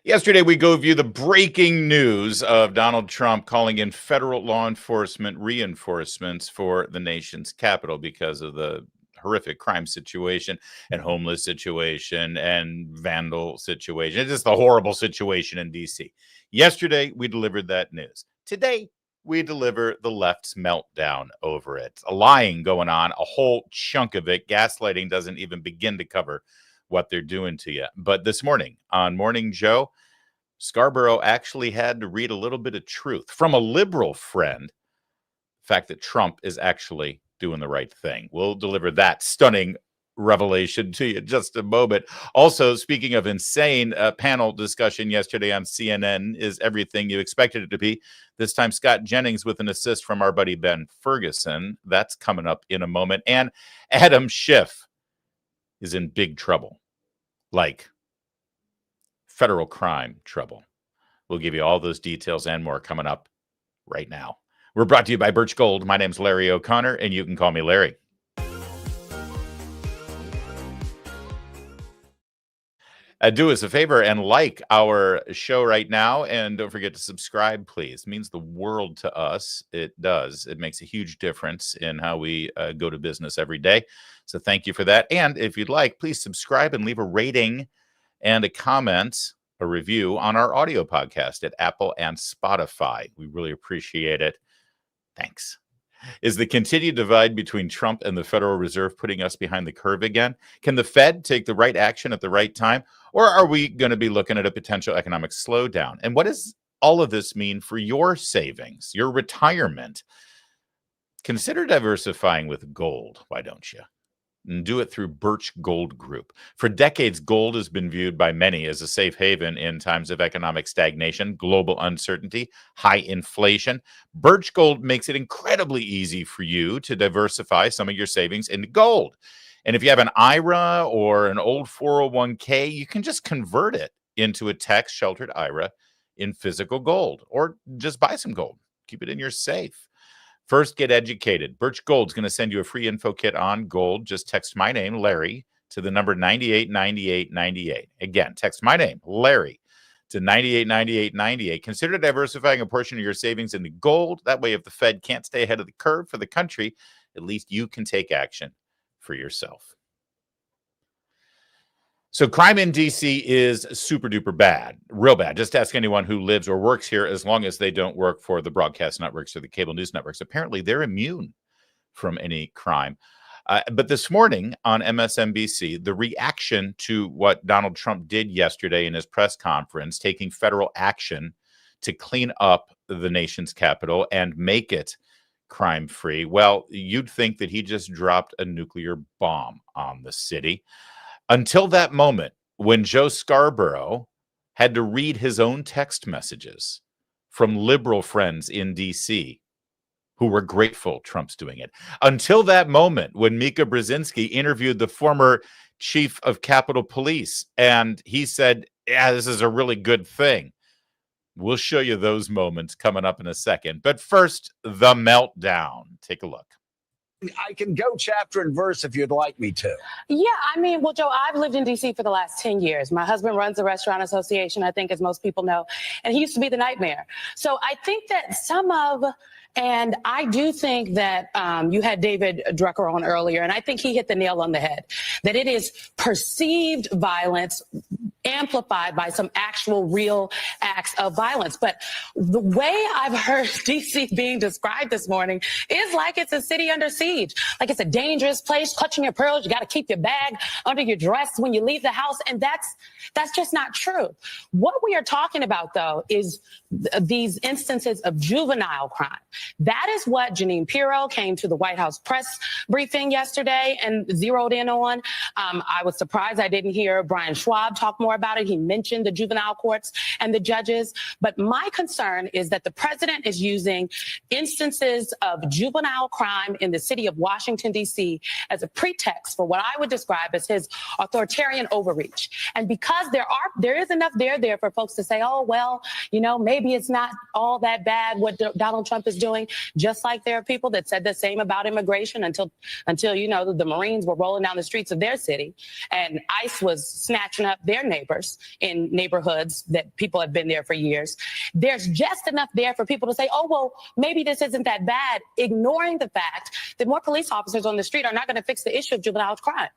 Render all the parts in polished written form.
Yesterday, we go view the breaking news of Donald Trump calling in federal law enforcement reinforcements for the nation's capital because of the horrific crime situation and homeless situation and vandal situation. It's just a horrible situation in D.C. Yesterday, we delivered that news. Today, we deliver the left's meltdown over it. A lying going on, a whole chunk of it. Gaslighting doesn't even begin to cover what they're doing to you. But this morning on Morning Joe, Scarborough actually had to read a little bit of truth from a liberal friend. The fact that Trump is actually doing the right thing. We'll deliver that stunning revelation to you in just a moment. Also, speaking of insane, panel discussion yesterday on CNN is everything you expected it to be. This time, Scott Jennings with an assist from our buddy Ben Ferguson. That's coming up in a moment. And Adam Schiff is in big trouble, like federal crime trouble. We'll give you all those details and more coming up right now. We're brought to you by Birch Gold. My name's Larry O'Connor, and you can call me Larry. Do us a favor and like our show right now, and don't forget to subscribe, please. It means the world to us. It does. It makes a huge difference in how we go to business every day. So thank you for that. And if you'd like, please subscribe and leave a rating and a comment, a review on our audio podcast at Apple and Spotify. We really appreciate it. Thanks. Is the continued divide between Trump and the Federal Reserve putting us behind the curve again? Can the Fed take the right action at the right time? Or are we going to be looking at a potential economic slowdown? And what does all of this mean for your savings, your retirement? Consider diversifying with gold, why don't you? And do it through Birch Gold Group. For decades, gold has been viewed by many as a safe haven in times of economic stagnation, global uncertainty, high inflation. Birch Gold makes it incredibly easy for you to diversify some of your savings into gold. And if you have an IRA or an old 401k, you can just convert it into a tax-sheltered IRA in physical gold, or just buy some gold. Keep it in your safe. First, get educated. Birch Gold's going to send you a free info kit on gold. Just text my name, Larry, to the number 989898. Again, text my name, Larry, to 989898. Consider diversifying a portion of your savings into gold. That way, if the Fed can't stay ahead of the curve for the country, at least you can take action for yourself. So crime in D.C. is super duper bad, real bad. Just ask anyone who lives or works here, as long as they don't work for the broadcast networks or the cable news networks. Apparently, they're immune from any crime. But this morning on MSNBC, the reaction to what Donald Trump did yesterday in his press conference, taking federal action to clean up the nation's capital and make it crime-free, well, you'd think that he just dropped a nuclear bomb on the city. Until that moment when Joe Scarborough had to read his own text messages from liberal friends in D.C. who were grateful Trump's doing it. Until that moment when Mika Brzezinski interviewed the former chief of Capitol Police, and he said, yeah, this is a really good thing. We'll show you those moments coming up in a second. But first, the meltdown. Take a look. I can go chapter and verse if you'd like me to. Yeah, I mean, well, Joe, I've lived in D.C. for the last 10 years. My husband runs a restaurant association, I think, as most people know, and he used to be the nightmare. So I think that and I do think that you had David Drucker on earlier, and I think he hit the nail on the head, that it is perceived violence amplified by some actual real acts of violence. But the way I've heard D.C. being described this morning is like it's a city under siege, like it's a dangerous place, clutching your pearls. You got to keep your bag under your dress when you leave the house. And that's just not true. What we are talking about, though, is these instances of juvenile crime. That is what Jeanine Pirro came to the White House press briefing yesterday and zeroed in on. I was surprised I didn't hear Brian Schwab talk more about it. He mentioned the juvenile courts and the judges. But my concern is that the president is using instances of juvenile crime in the city of Washington, D.C. as a pretext for what I would describe as his authoritarian overreach. And because there is enough there for folks to say, oh, well, maybe it's not all that bad what Donald Trump is doing. doing, just like there are people that said the same about immigration until the Marines were rolling down the streets of their city and ICE was snatching up their neighbors in neighborhoods that people have been there for years. There's just enough there for people to say, oh, well, maybe this isn't that bad, ignoring the fact that more police officers on the street are not going to fix the issue of juvenile crime.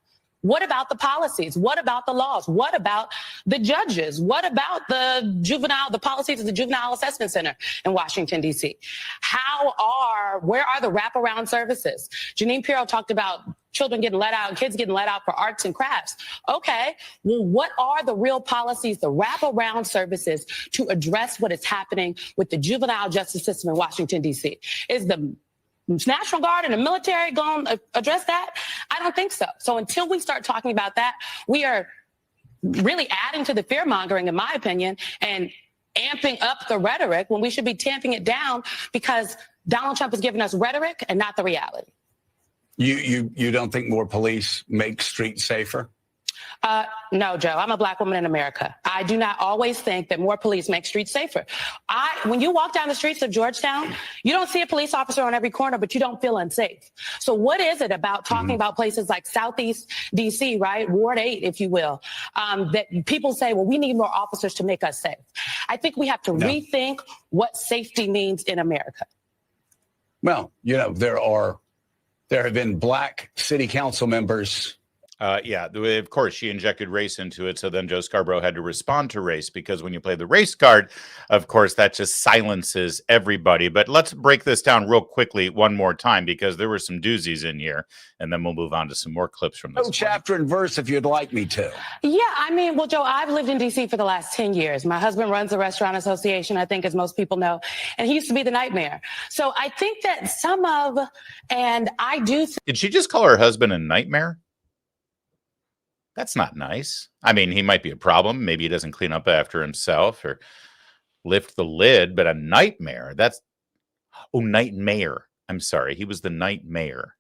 What about the policies? What about the laws? What about the judges? What about the policies of the Juvenile Assessment Center in Washington, D.C.? Where are the wraparound services? Janine Pirro talked about children getting let out, kids getting let out for arts and crafts. Okay, well, what are the real policies, the wraparound services to address what is happening with the juvenile justice system in Washington, D.C.? Is the National Guard and the military going to address that? I don't think so. So until we start talking about that, we are really adding to the fear mongering, in my opinion, and amping up the rhetoric when we should be tamping it down, because Donald Trump has given us rhetoric and not the reality. You don't think more police make streets safer? No, Joe, I'm a Black woman in America. I do not always think that more police make streets safer. When you walk down the streets of Georgetown, you don't see a police officer on every corner, but you don't feel unsafe. So what is it about talking about places like Southeast D.C., right? Ward 8, if you will, that people say, well, we need more officers to make us safe. I think we have to rethink what safety means in America. Well, there have been Black city council members. Of course, she injected race into it. So then Joe Scarborough had to respond to race, because when you play the race card, of course, that just silences everybody. But let's break this down real quickly one more time, because there were some doozies in here, and then we'll move on to some more clips from this. Chapter and verse, if you'd like me to. Yeah, I mean, well, Joe, I've lived in D.C. for the last 10 years. My husband runs a restaurant association, I think, as most people know, and he used to be the night mayor. So I think that Did she just call her husband a nightmare? That's not nice. I mean, he might be a problem. Maybe he doesn't clean up after himself or lift the lid, but a nightmare. Nightmare. I'm sorry. He was the night mayor.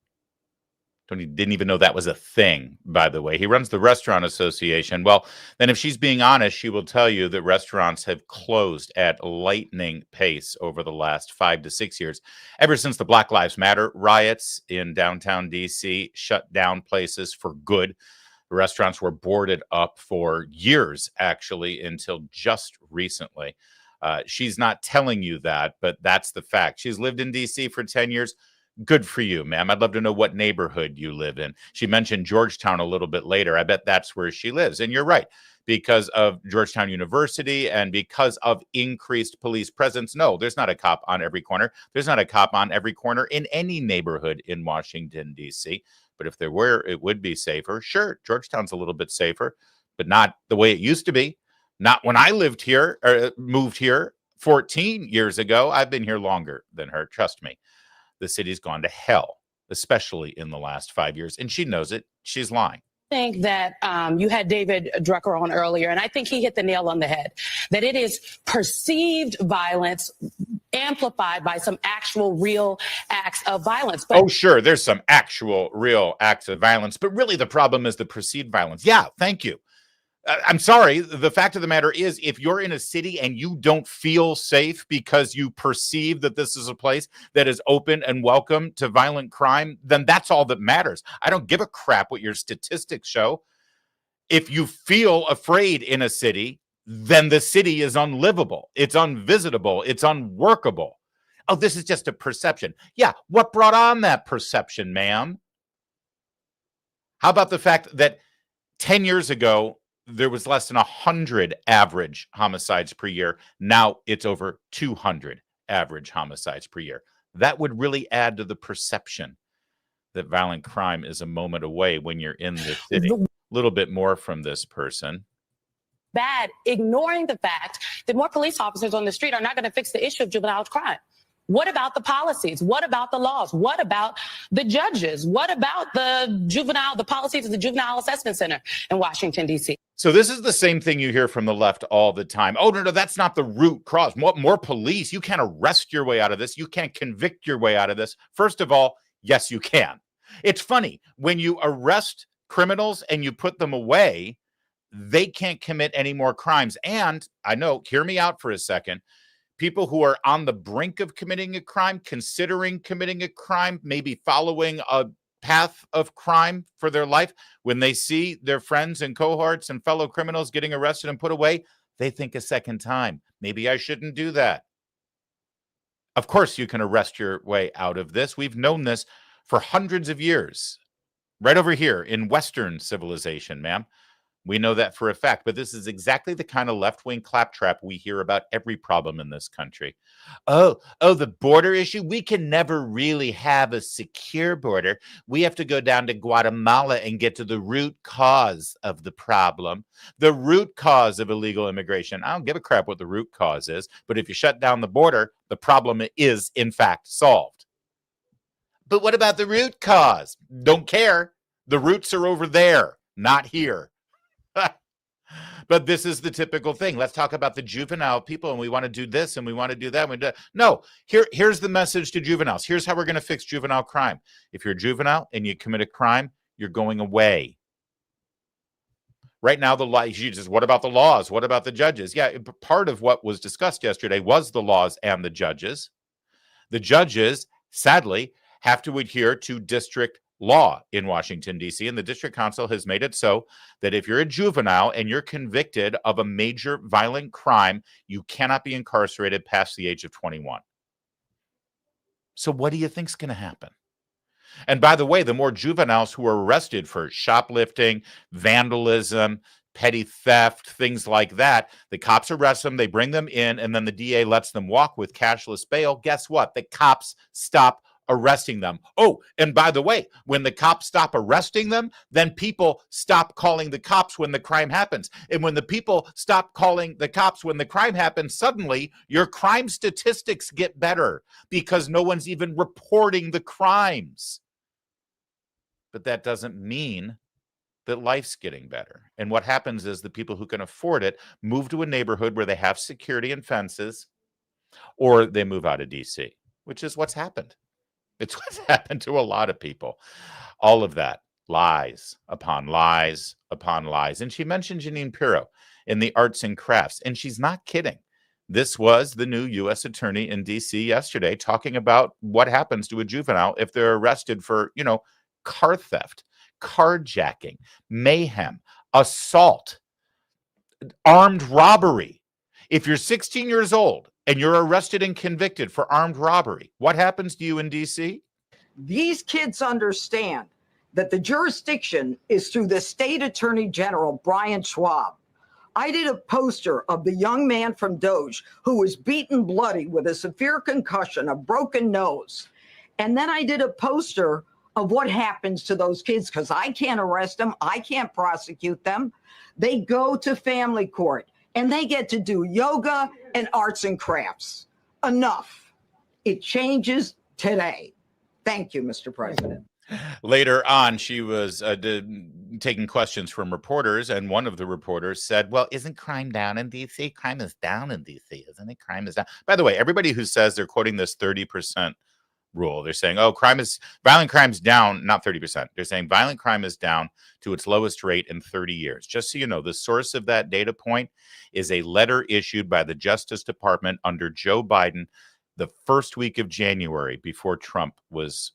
Didn't even know that was a thing, by the way. He runs the restaurant association. Well, then if she's being honest, she will tell you that restaurants have closed at lightning pace over the last 5 to 6 years. Ever since the Black Lives Matter riots in downtown D.C. shut down places for good. Restaurants were boarded up for years, actually, until just recently. She's not telling you that, but that's the fact. She's lived in D.C. for 10 years. Good for you, ma'am. I'd love to know what neighborhood you live in. She mentioned Georgetown a little bit later. I bet that's where she lives. And you're right. Because of Georgetown University and because of increased police presence, no, there's not a cop on every corner. There's not a cop on every corner in any neighborhood in Washington, D.C., but if there were, it would be safer. Sure, Georgetown's a little bit safer, but not the way it used to be. Not when I lived here or moved here 14 years ago. I've been here longer than her. Trust me. The city's gone to hell, especially in the last 5 years. And she knows it. She's lying. I think that you had David Drucker on earlier, and I think he hit the nail on the head, that it is perceived violence amplified by some actual real acts of violence. But sure, there's some actual real acts of violence, but really the problem is the perceived violence. Yeah, thank you. I'm sorry. The fact of the matter is, if you're in a city and you don't feel safe because you perceive that this is a place that is open and welcome to violent crime, then that's all that matters. I don't give a crap what your statistics show. If you feel afraid in a city, then the city is unlivable. It's unvisitable. It's unworkable. Oh, this is just a perception. Yeah, what brought on that perception, ma'am? How about the fact that 10 years ago, there was less than 100 average homicides per year. Now it's over 200 average homicides per year. That would really add to the perception that violent crime is a moment away when you're in the city. A little bit more from this person. Bad, ignoring the fact that more police officers on the street are not going to fix the issue of juvenile crime. What about the policies? What about the laws? What about the judges? What about the policies of the Juvenile Assessment Center in Washington, D.C.? So this is the same thing you hear from the left all the time. Oh, no, that's not the root cause. More police. You can't arrest your way out of this. You can't convict your way out of this. First of all, yes, you can. It's funny. When you arrest criminals and you put them away, they can't commit any more crimes. And I know, hear me out for a second. people who are on the brink of committing a crime, considering committing a crime, maybe following a path of crime for their life, when they see their friends and cohorts and fellow criminals getting arrested and put away, they think a second time, maybe I shouldn't do that. Of course, you can arrest your way out of this. We've known this for hundreds of years, right over here in Western civilization, ma'am. We know that for a fact, but this is exactly the kind of left-wing claptrap we hear about every problem in this country. Oh, the border issue. We can never really have a secure border. We have to go down to Guatemala and get to the root cause of the problem, the root cause of illegal immigration. I don't give a crap what the root cause is, but if you shut down the border, the problem is, in fact, solved. But what about the root cause? Don't care. The roots are over there, not here. But this is the typical thing. Let's talk about the juvenile people, and we want to do this and we want to do that. No, here's the message to juveniles. Here's how we're going to fix juvenile crime. If you're a juvenile and you commit a crime, you're going away. Right now, the law, what about the laws? What about the judges? Yeah, part of what was discussed yesterday was the laws and the judges. The judges, sadly, have to adhere to district law in Washington, D.C., and the district council has made it so that if you're a juvenile and you're convicted of a major violent crime, you cannot be incarcerated past the age of 21. So what do you think's going to happen? And by the way, the more juveniles who are arrested for shoplifting, vandalism, petty theft, things like that, the cops arrest them, they bring them in, and then the DA lets them walk with cashless bail. Guess what? The cops stop arresting them. Oh, and by the way, when the cops stop arresting them, then people stop calling the cops when the crime happens. And when the people stop calling the cops when the crime happens, suddenly your crime statistics get better because no one's even reporting the crimes. But that doesn't mean that life's getting better. And what happens is the people who can afford it move to a neighborhood where they have security and fences, or they move out of DC, which is what's happened. It's what's happened to a lot of people. All of that, lies upon lies upon lies. And she mentioned Jeanine Pirro in the arts and crafts, and she's not kidding. This was the new U.S. attorney in D.C. yesterday talking about what happens to a juvenile if they're arrested for, car theft, carjacking, mayhem, assault, armed robbery. If you're 16 years old and you're arrested and convicted for armed robbery, what happens to you in D.C.? These kids understand that the jurisdiction is through the state attorney general, Brian Schwab. I did a poster of the young man from Doge who was beaten bloody with a severe concussion, a broken nose. And then I did a poster of what happens to those kids because I can't arrest them. I can't prosecute them. They go to family court and they get to do yoga and arts and crafts. Enough. It changes today. Thank you, Mr. President. Later on, she was taking questions from reporters, and one of the reporters said, well, isn't crime down in D.C.? Crime is down in D.C., isn't it? Crime is down. By the way, everybody who says they're quoting this 30% rule, they're saying, violent crime's down, not 30%. They're saying violent crime is down to its lowest rate in 30 years. Just so you know, the source of that data point is a letter issued by the Justice Department under Joe Biden the first week of January before Trump was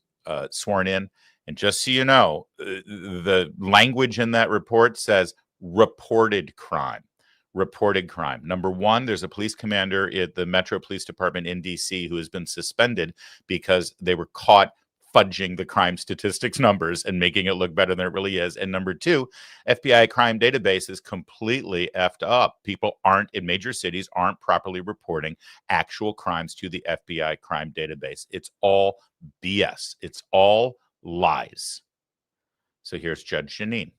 sworn in. And just so you know, the language in that report says reported crime. Reported crime. Number one, there's a police commander at the Metro Police Department in D.C. who has been suspended because they were caught fudging the crime statistics numbers and making it look better than it really is. And number two, FBI crime database is completely effed up. People in major cities aren't properly reporting actual crimes to the FBI crime database. It's all BS. It's all lies. So here's Judge Jeanine.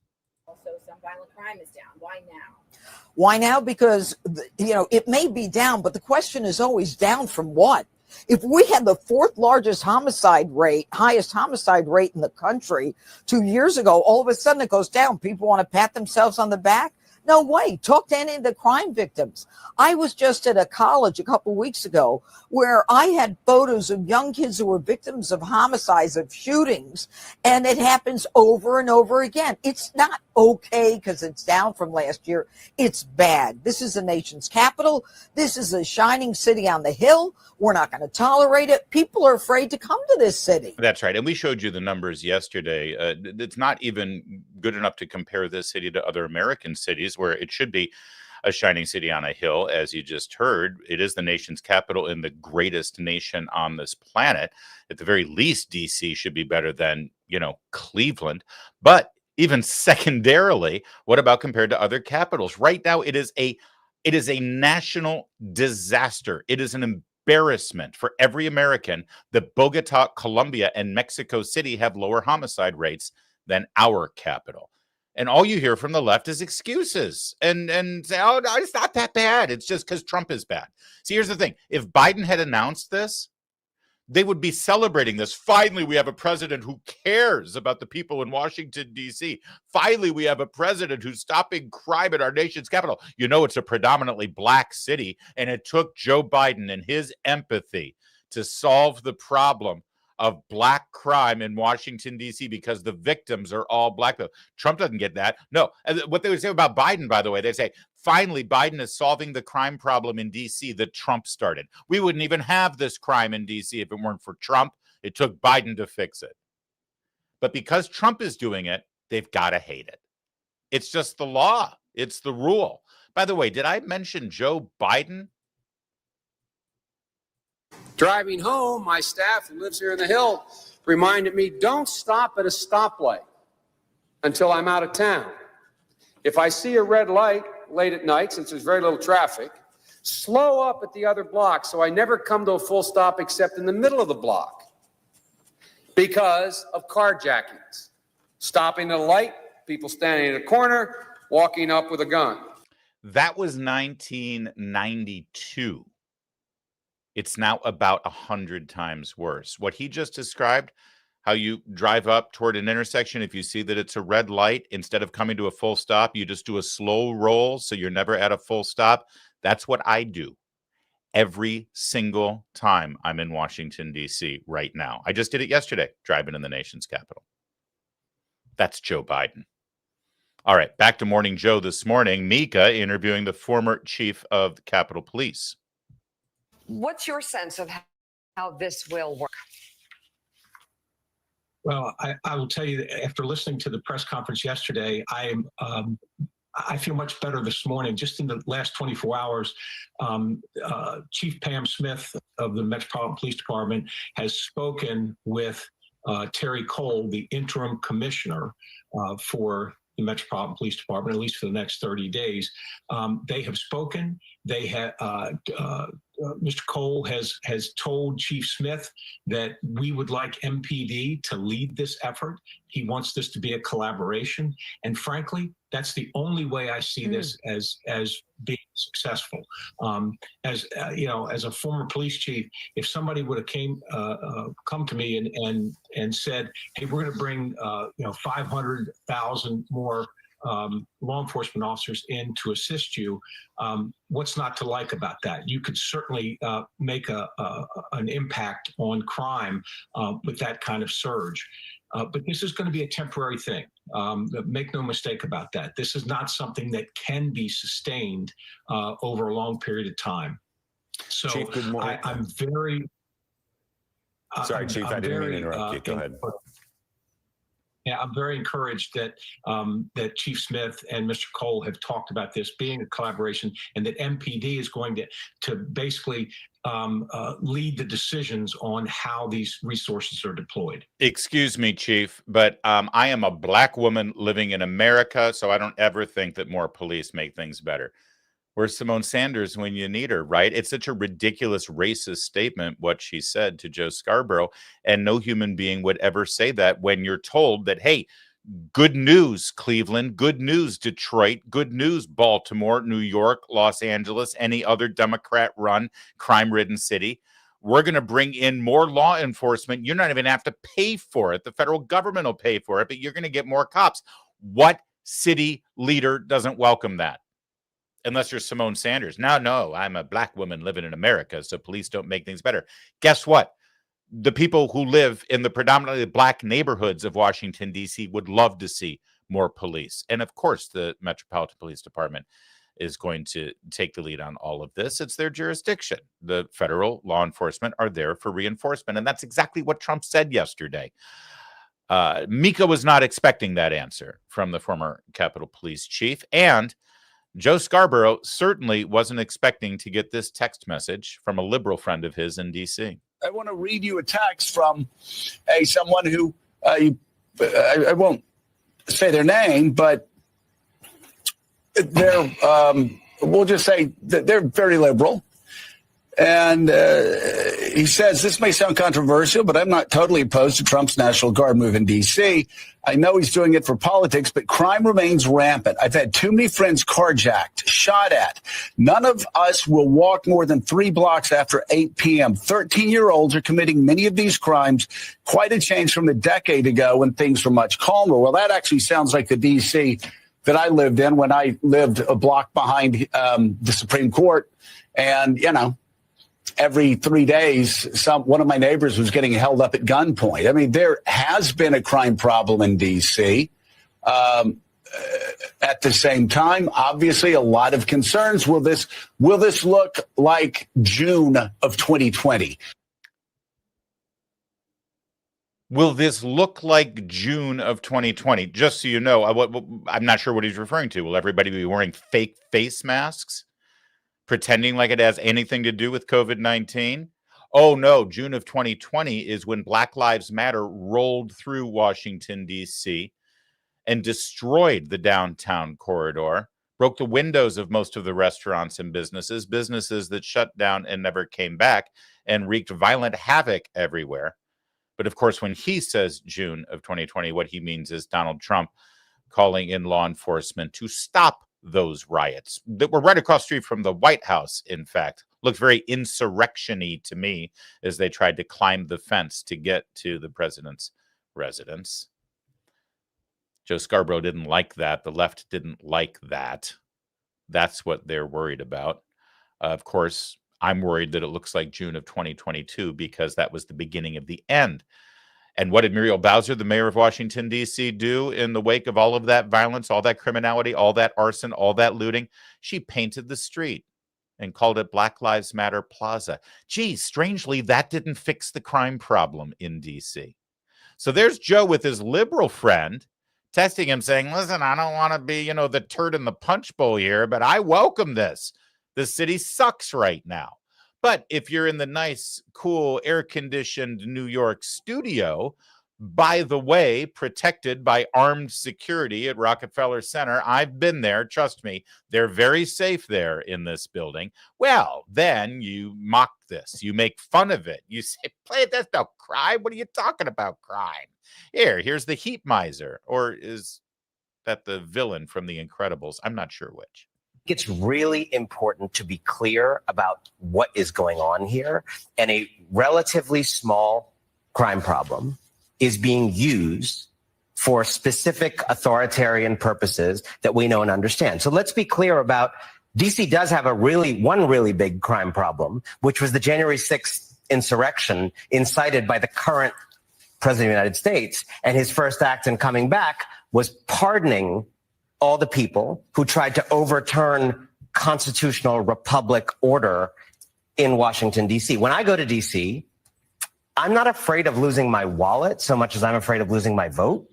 Also, some violent crime is down. Why now? Why now? Because, it may be down, but the question is always down from what? If we had the fourth largest highest homicide rate in the country 2 years ago, all of a sudden it goes down. People want to pat themselves on the back. No way. Talk to any of the crime victims. I was just at a college a couple of weeks ago where I had photos of young kids who were victims of homicides, of shootings, and it happens over and over again. It's not okay because it's down from last year. It's bad. This is the nation's capital. This is a shining city on the hill. We're not going to tolerate it. People are afraid to come to this city. That's right. And we showed you the numbers yesterday. It's not even good enough to compare this city to other American cities where it should be a shining city on a hill. As you just heard, it is the nation's capital and the greatest nation on this planet. At the very least, DC should be better than, Cleveland. But even secondarily, what about compared to other capitals? Right now, it is a national disaster. It is an embarrassment for every American that Bogota, Colombia, and Mexico City have lower homicide rates than our capital. And all you hear from the left is excuses and say, oh, no, it's not that bad. It's just because Trump is bad. See, here's the thing. If Biden had announced this, they would be celebrating this. Finally, we have a president who cares about the people in Washington, D.C. Finally, we have a president who's stopping crime at our nation's capital. It's a predominantly black city, and it took Joe Biden and his empathy to solve the problem of black crime in Washington, D.C., because the victims are all black people. Trump doesn't get that. No. What they would say about Biden, by the way, they say, finally, Biden is solving the crime problem in D.C. that Trump started. We wouldn't even have this crime in D.C. if it weren't for Trump. It took Biden to fix it. But because Trump is doing it, they've got to hate it. It's just the law. It's the rule. By the way, did I mention Joe Biden? Driving home, my staff who lives here in the Hill reminded me, don't stop at a stoplight until I'm out of town. If I see a red light late at night, since there's very little traffic, slow up at the other block so I never come to a full stop except in the middle of the block because of carjackings. Stopping at a light, people standing in a corner, walking up with a gun. That was 1992. It's now about 100 times worse. What he just described, how you drive up toward an intersection, if you see that it's a red light, instead of coming to a full stop, you just do a slow roll so you're never at a full stop. That's what I do every single time I'm in Washington, D.C. right now. I just did it yesterday, driving in the nation's capital. That's Joe Biden. All right, back to Morning Joe this morning. Mika interviewing the former chief of the Capitol Police. What's your sense of how this will work? Well, I will tell you that after listening to the press conference yesterday, I feel much better this morning. Just in the last 24 hours, Chief Pam Smith of the Metropolitan Police Department has spoken with Terry Cole, the interim commissioner for the Metropolitan Police Department, at least for the next 30 days. They have spoken. They have Mr. Cole has told Chief Smith that we would like MPD to lead this effort. He wants this to be a collaboration, and frankly, that's the only way I see this as being successful. As a former police chief, if somebody would have come to me and said, "Hey, we're going to bring 500,000 more law enforcement officers in to assist you," what's not to like about that? You could certainly make an impact on crime with that kind of surge. But this is going to be a temporary thing. Make no mistake about that. This is not something that can be sustained over a long period of time. So Chief, good morning. I'm very... Sorry, Chief, I didn't mean to interrupt you. Go ahead. Yeah, I'm very encouraged that that Chief Smith and Mr. Cole have talked about this being a collaboration, and that MPD is going to basically lead the decisions on how these resources are deployed. Excuse me, Chief, but I am a black woman living in America, so I don't ever think that more police make things better. Where's Simone Sanders when you need her, right? It's such a ridiculous racist statement, what she said to Joe Scarborough, and no human being would ever say that when you're told that, hey, good news, Cleveland, good news, Detroit, good news, Baltimore, New York, Los Angeles, any other Democrat-run, crime-ridden city. We're going to bring in more law enforcement. You're not even going to have to pay for it. The federal government will pay for it, but you're going to get more cops. What city leader doesn't welcome that? Unless you're Simone Sanders. No, I'm a black woman living in America, so police don't make things better. Guess what? The people who live in the predominantly black neighborhoods of Washington, D.C. would love to see more police. And of course, the Metropolitan Police Department is going to take the lead on all of this. It's their jurisdiction. The federal law enforcement are there for reinforcement. And that's exactly what Trump said yesterday. Mika was not expecting that answer from the former Capitol Police chief. And Joe Scarborough certainly wasn't expecting to get this text message from a liberal friend of his in D.C. I want to read you a text from someone who I won't say their name, but they're we'll just say that they're very liberal. And he says, this may sound controversial, but I'm not totally opposed to Trump's National Guard move in D.C. I know he's doing it for politics, but crime remains rampant. I've had too many friends carjacked, shot at. None of us will walk more than 3 blocks after 8 p.m. 13-year-olds are committing many of these crimes. Quite a change from a decade ago when things were much calmer. Well, that actually sounds like the D.C. that I lived in when I lived a block behind the Supreme Court. And, you know, every 3 days, one of my neighbors was getting held up at gunpoint. I mean, there has been a crime problem in D.C. At the same time, obviously, a lot of concerns. Will this look like June of 2020? Will this look like June of 2020? Just so you know, I'm not sure what he's referring to. Will everybody be wearing fake face masks, pretending like it has anything to do with COVID-19? Oh, no. June of 2020 is when Black Lives Matter rolled through Washington, D.C. and destroyed the downtown corridor, broke the windows of most of the restaurants and businesses that shut down and never came back, and wreaked violent havoc everywhere. But of course, when he says June of 2020, what he means is Donald Trump calling in law enforcement to stop those riots that were right across the street from the White House, in fact. Looked very insurrection-y to me as they tried to climb the fence to get to the president's residence. Joe Scarborough didn't like that. The left didn't like that. That's what they're worried about. Of course, I'm worried that it looks like June of 2022 because that was the beginning of the end. And what did Muriel Bowser, the mayor of Washington, D.C., do in the wake of all of that violence, all that criminality, all that arson, all that looting? She painted the street and called it Black Lives Matter Plaza. Gee, strangely, that didn't fix the crime problem in D.C. So there's Joe with his liberal friend testing him, saying, listen, I don't want to be, the turd in the punch bowl here, but I welcome this. The city sucks right now. But if you're in the nice, cool, air-conditioned New York studio, by the way, protected by armed security at Rockefeller Center, I've been there, trust me, they're very safe there in this building. Well, then you mock this. You make fun of it. You say, that's no crime. What are you talking about, crime? Here's the heat miser. Or is that the villain from The Incredibles? I'm not sure which. It's really important to be clear about what is going on here. And a relatively small crime problem is being used for specific authoritarian purposes that we know and understand. So let's be clear about DC does have one really big crime problem, which was the January 6th insurrection incited by the current president of the United States. And his first act in coming back was pardoning all the people who tried to overturn constitutional republic order in Washington, D.C. When I go to D.C., I'm not afraid of losing my wallet so much as I'm afraid of losing my vote.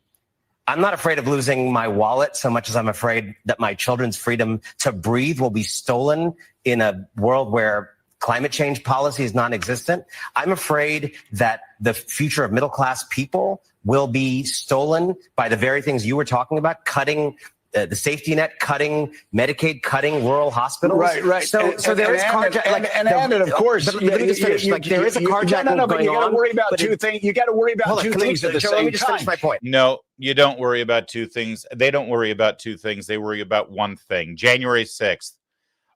I'm not afraid of losing my wallet so much as I'm afraid that my children's freedom to breathe will be stolen in a world where climate change policy is non-existent. I'm afraid that the future of middle-class people will be stolen by the very things you were talking about, cutting the safety net, cutting Medicaid, cutting rural hospitals. Right. So there is carjacking. And of course, but let me just finish. There is a carjacking but going you got to on. worry about two things. You got to worry about two things at the same time. Let me just finish my point. No, you don't worry about two things. They don't worry about two things. They worry about one thing. January 6th.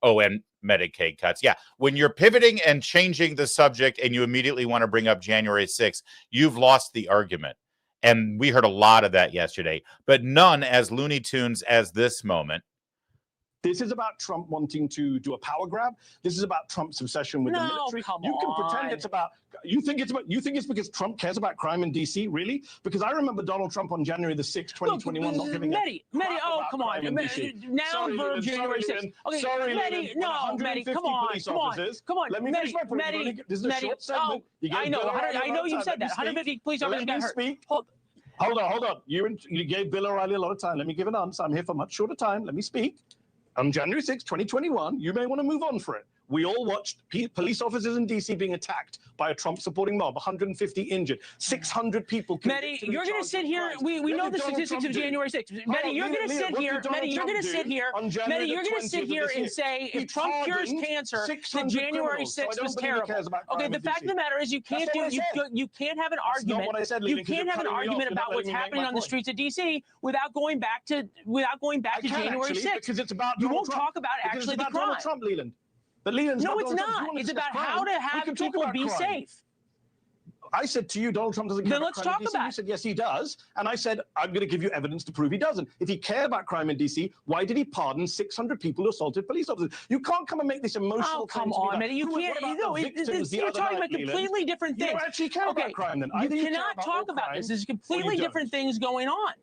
Oh, and Medicaid cuts. Yeah. When you're pivoting and changing the subject and you immediately want to bring up January 6th, you've lost the argument. And we heard a lot of that yesterday, but none as Looney Tunes as this moment. This is about Trump wanting to do a power grab. This is about Trump's obsession with the military. You can pretend it's about. You think it's because Trump cares about crime in D.C. Really? Because I remember Donald Trump on January the 6th, 2021, not giving Mehdi, oh come on, now verb January 6th. Okay, sorry, Mehdi, no, Mehdi, come on. Let me finish my point. This is a short segment. I know you said that. 150 police officers got hurt. Hold on. You gave Bill O'Reilly a lot of time. Let me give an answer. I'm here for much shorter time. Let me speak. On January 6, 2021, you may want to move on for it. We all watched police officers in D.C. being attacked by a Trump-supporting mob, 150 injured, 600 people. Mehdi, you're going to sit here. We know the statistics of January 6th. Mehdi, you're going to sit here. Mehdi, you're going to sit here. Mehdi, you're going to sit here and say if Trump cures cancer, then January 6th was terrible. Okay, the fact of the matter is you can't have an argument. You can't have an argument about what's happening on the streets of D.C. without going back to January 6th. Because it's about you won't talk about actually the crime. Donald Trump, Leland. But Leland's no, it's not. It's about how to have people be safe. I said to you, Donald Trump doesn't care then about let's crime talk in DC. about You said, yes, he does. And I said, I'm going to give you evidence to prove he doesn't. If he cared about crime in D.C., why did he pardon 600 people who assaulted police officers? You can't come and make this emotional come on, man. You can't. You're talking about completely different things. You don't actually care about crime, then. You cannot talk about this. There's completely different things going on.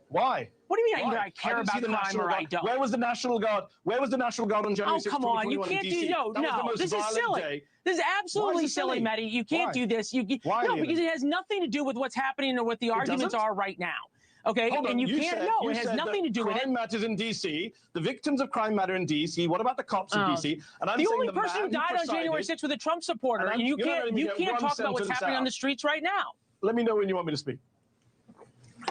Why? What do you mean? Either I care about crime or I don't. Where was the National Guard? Where was the National Guard on January 6th, 2021? Oh, come on. You can't do no. This is silly. This is absolutely silly, Mehdi. You can't do this. Why? No, because it has nothing to do with what's happening or what the arguments are right now. Okay, and you can't. No, it has nothing to do with it. Crime matters in D.C. The victims of crime matter in D.C. What about the cops in D.C.? And I'm the saying only person who died on January 6th was a Trump supporter, and you can't talk about what's happening on the streets right now. Let me know when you want me to speak.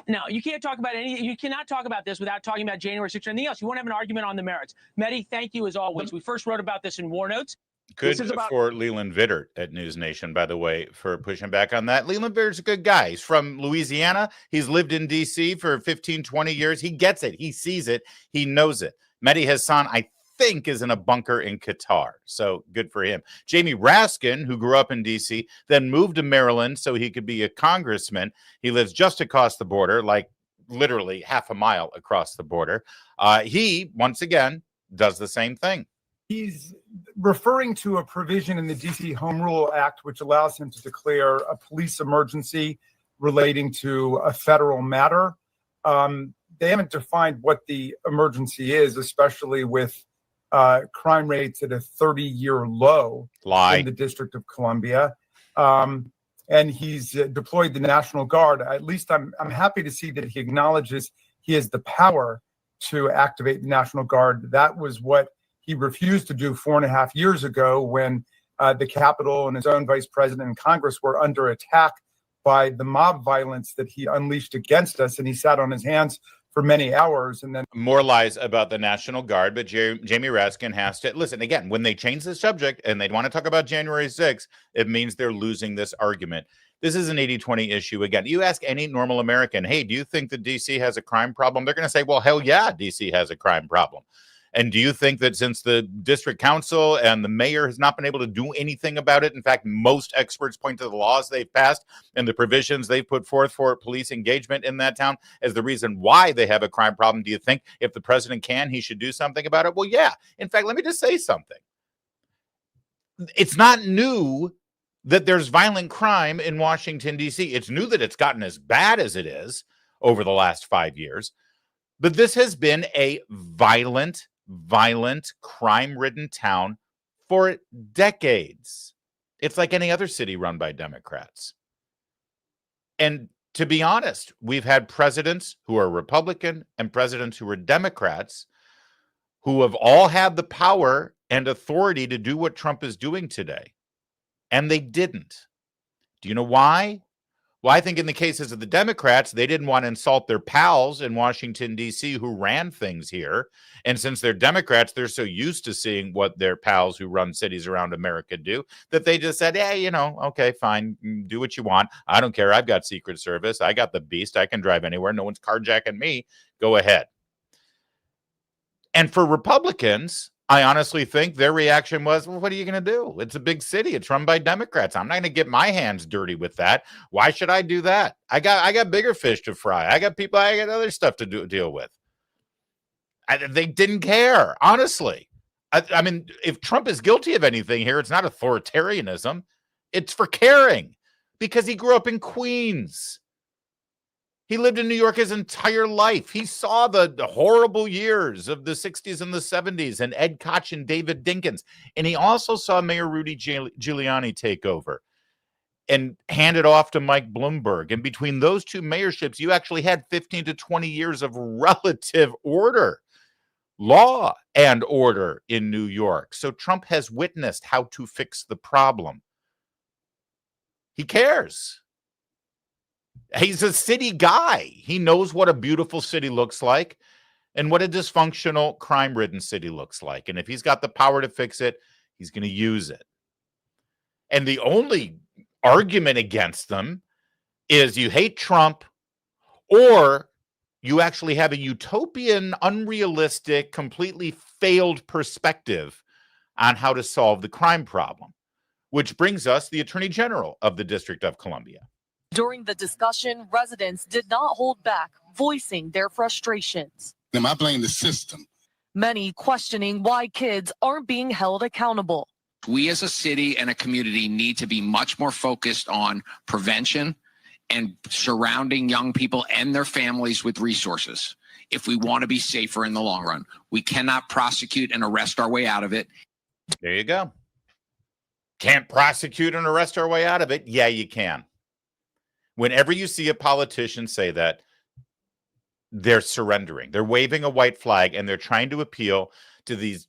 No, you can't talk about anything. You cannot talk about this without talking about January 6th or anything else. You won't have an argument on the merits. Mehdi, thank you as always. We first wrote about this in War Notes. Good for Leland Vittert at News Nation, by the way, for pushing back on that. Leland Vittert's a good guy. He's from Louisiana. He's lived in D.C. for 15, 20 years. He gets it. He sees it. He knows it. Mehdi Hassan, I think, is in a bunker in Qatar. So good for him. Jamie Raskin, who grew up in D.C., then moved to Maryland so he could be a congressman. He lives just across the border, like literally half a mile across the border. He, once again, does the same thing. He's referring to a provision in the D.C. Home Rule Act, which allows him to declare a police emergency relating to a federal matter. They haven't defined what the emergency is, especially with crime rates at a 30-year low in the District of Columbia. And he's deployed the National Guard. At least I'm happy to see that he acknowledges he has the power to activate the National Guard. That was what he refused to do 4.5 years ago when the Capitol and his own vice president and Congress were under attack by the mob violence that he unleashed against us. And he sat on his hands for many hours. And then more lies about the National Guard. But Jamie Raskin has to listen again. When they change the subject and they want to talk about January 6th, it means they're losing this argument. This is an 80-20 issue. Again, you ask any normal American, hey, do you think that D.C. has a crime problem? They're going to say, well, hell yeah, D.C. has a crime problem. And do you think that since the district council and the mayor has not been able to do anything about it, in fact, most experts point to the laws they've passed and the provisions they've put forth for police engagement in that town as the reason why they have a crime problem? Do you think if the president can, he should do something about it? Well, yeah. In fact, let me just say something. It's not new that there's violent crime in Washington, D.C. It's new that it's gotten as bad as it is over the last 5 years. But this has been a violent, crime-ridden town for decades. It's like any other city run by Democrats. And to be honest, we've had presidents who are Republican and presidents who are Democrats who have all had the power and authority to do what Trump is doing today. And they didn't. Do you know why? Well, I think in the cases of the Democrats, they didn't want to insult their pals in Washington, D.C., who ran things here. And since they're Democrats, they're so used to seeing what their pals who run cities around America do that they just said, hey, okay, fine, do what you want. I don't care. I've got Secret Service. I got the beast. I can drive anywhere. No one's carjacking me. Go ahead. And for Republicans, I honestly think their reaction was, well, what are you going to do? It's a big city. It's run by Democrats. I'm not going to get my hands dirty with that. Why should I do that? I got bigger fish to fry. I got other stuff to deal with. They didn't care, honestly. I mean, if Trump is guilty of anything here, it's not authoritarianism. It's for caring, because he grew up in Queens. He lived in New York his entire life. He saw the horrible years of the 60s and the 70s and Ed Koch and David Dinkins. And he also saw Mayor Rudy Giuliani take over and hand it off to Mike Bloomberg. And between those two mayorships, you actually had 15 to 20 years of relative order, law and order in New York. So Trump has witnessed how to fix the problem. He cares. He's a city guy. He knows what a beautiful city looks like and what a dysfunctional, crime-ridden city looks like. And if he's got the power to fix it, he's going to use it. And the only argument against them is you hate Trump, or you actually have a utopian, unrealistic, completely failed perspective on how to solve the crime problem, which brings us the Attorney General of the District of Columbia. During the discussion, residents did not hold back, voicing their frustrations. I blame the system. Many questioning why kids aren't being held accountable. We as a city and a community need to be much more focused on prevention and surrounding young people and their families with resources if we want to be safer in the long run. We cannot prosecute and arrest our way out of it. There you go. Can't prosecute and arrest our way out of it? Yeah, you can. Whenever you see a politician say that, they're surrendering. They're waving a white flag, and they're trying to appeal to these,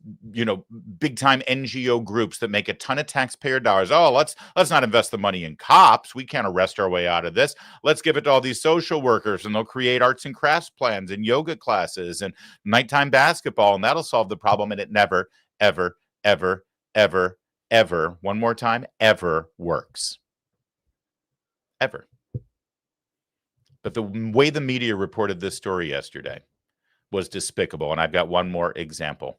big-time NGO groups that make a ton of taxpayer dollars. Oh, let's not invest the money in cops. We can't arrest our way out of this. Let's give it to all these social workers, and they'll create arts and crafts plans and yoga classes and nighttime basketball, and that'll solve the problem. And it never, ever, ever, ever, ever, one more time, ever works. Ever. But the way the media reported this story yesterday was despicable. And I've got one more example.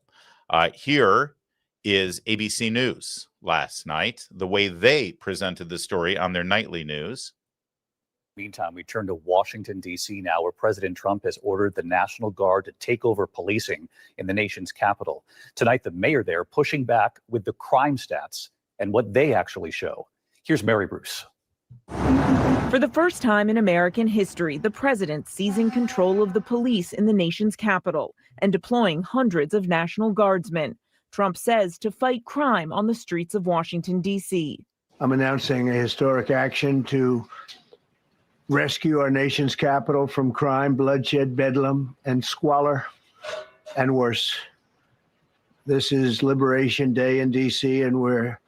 Here is ABC News last night, the way they presented the story on their nightly news. Meantime, we turn to Washington, D.C. now, where President Trump has ordered the National Guard to take over policing in the nation's capital. Tonight, the mayor there pushing back with the crime stats and what they actually show. Here's Mary Bruce. For the first time in American history, the president seizing control of the police in the nation's capital and deploying hundreds of National Guardsmen. Trump says to fight crime on the streets of Washington, D.C. I'm announcing a historic action to rescue our nation's capital from crime, bloodshed, bedlam, and squalor, and worse. This is Liberation Day in D.C., and we're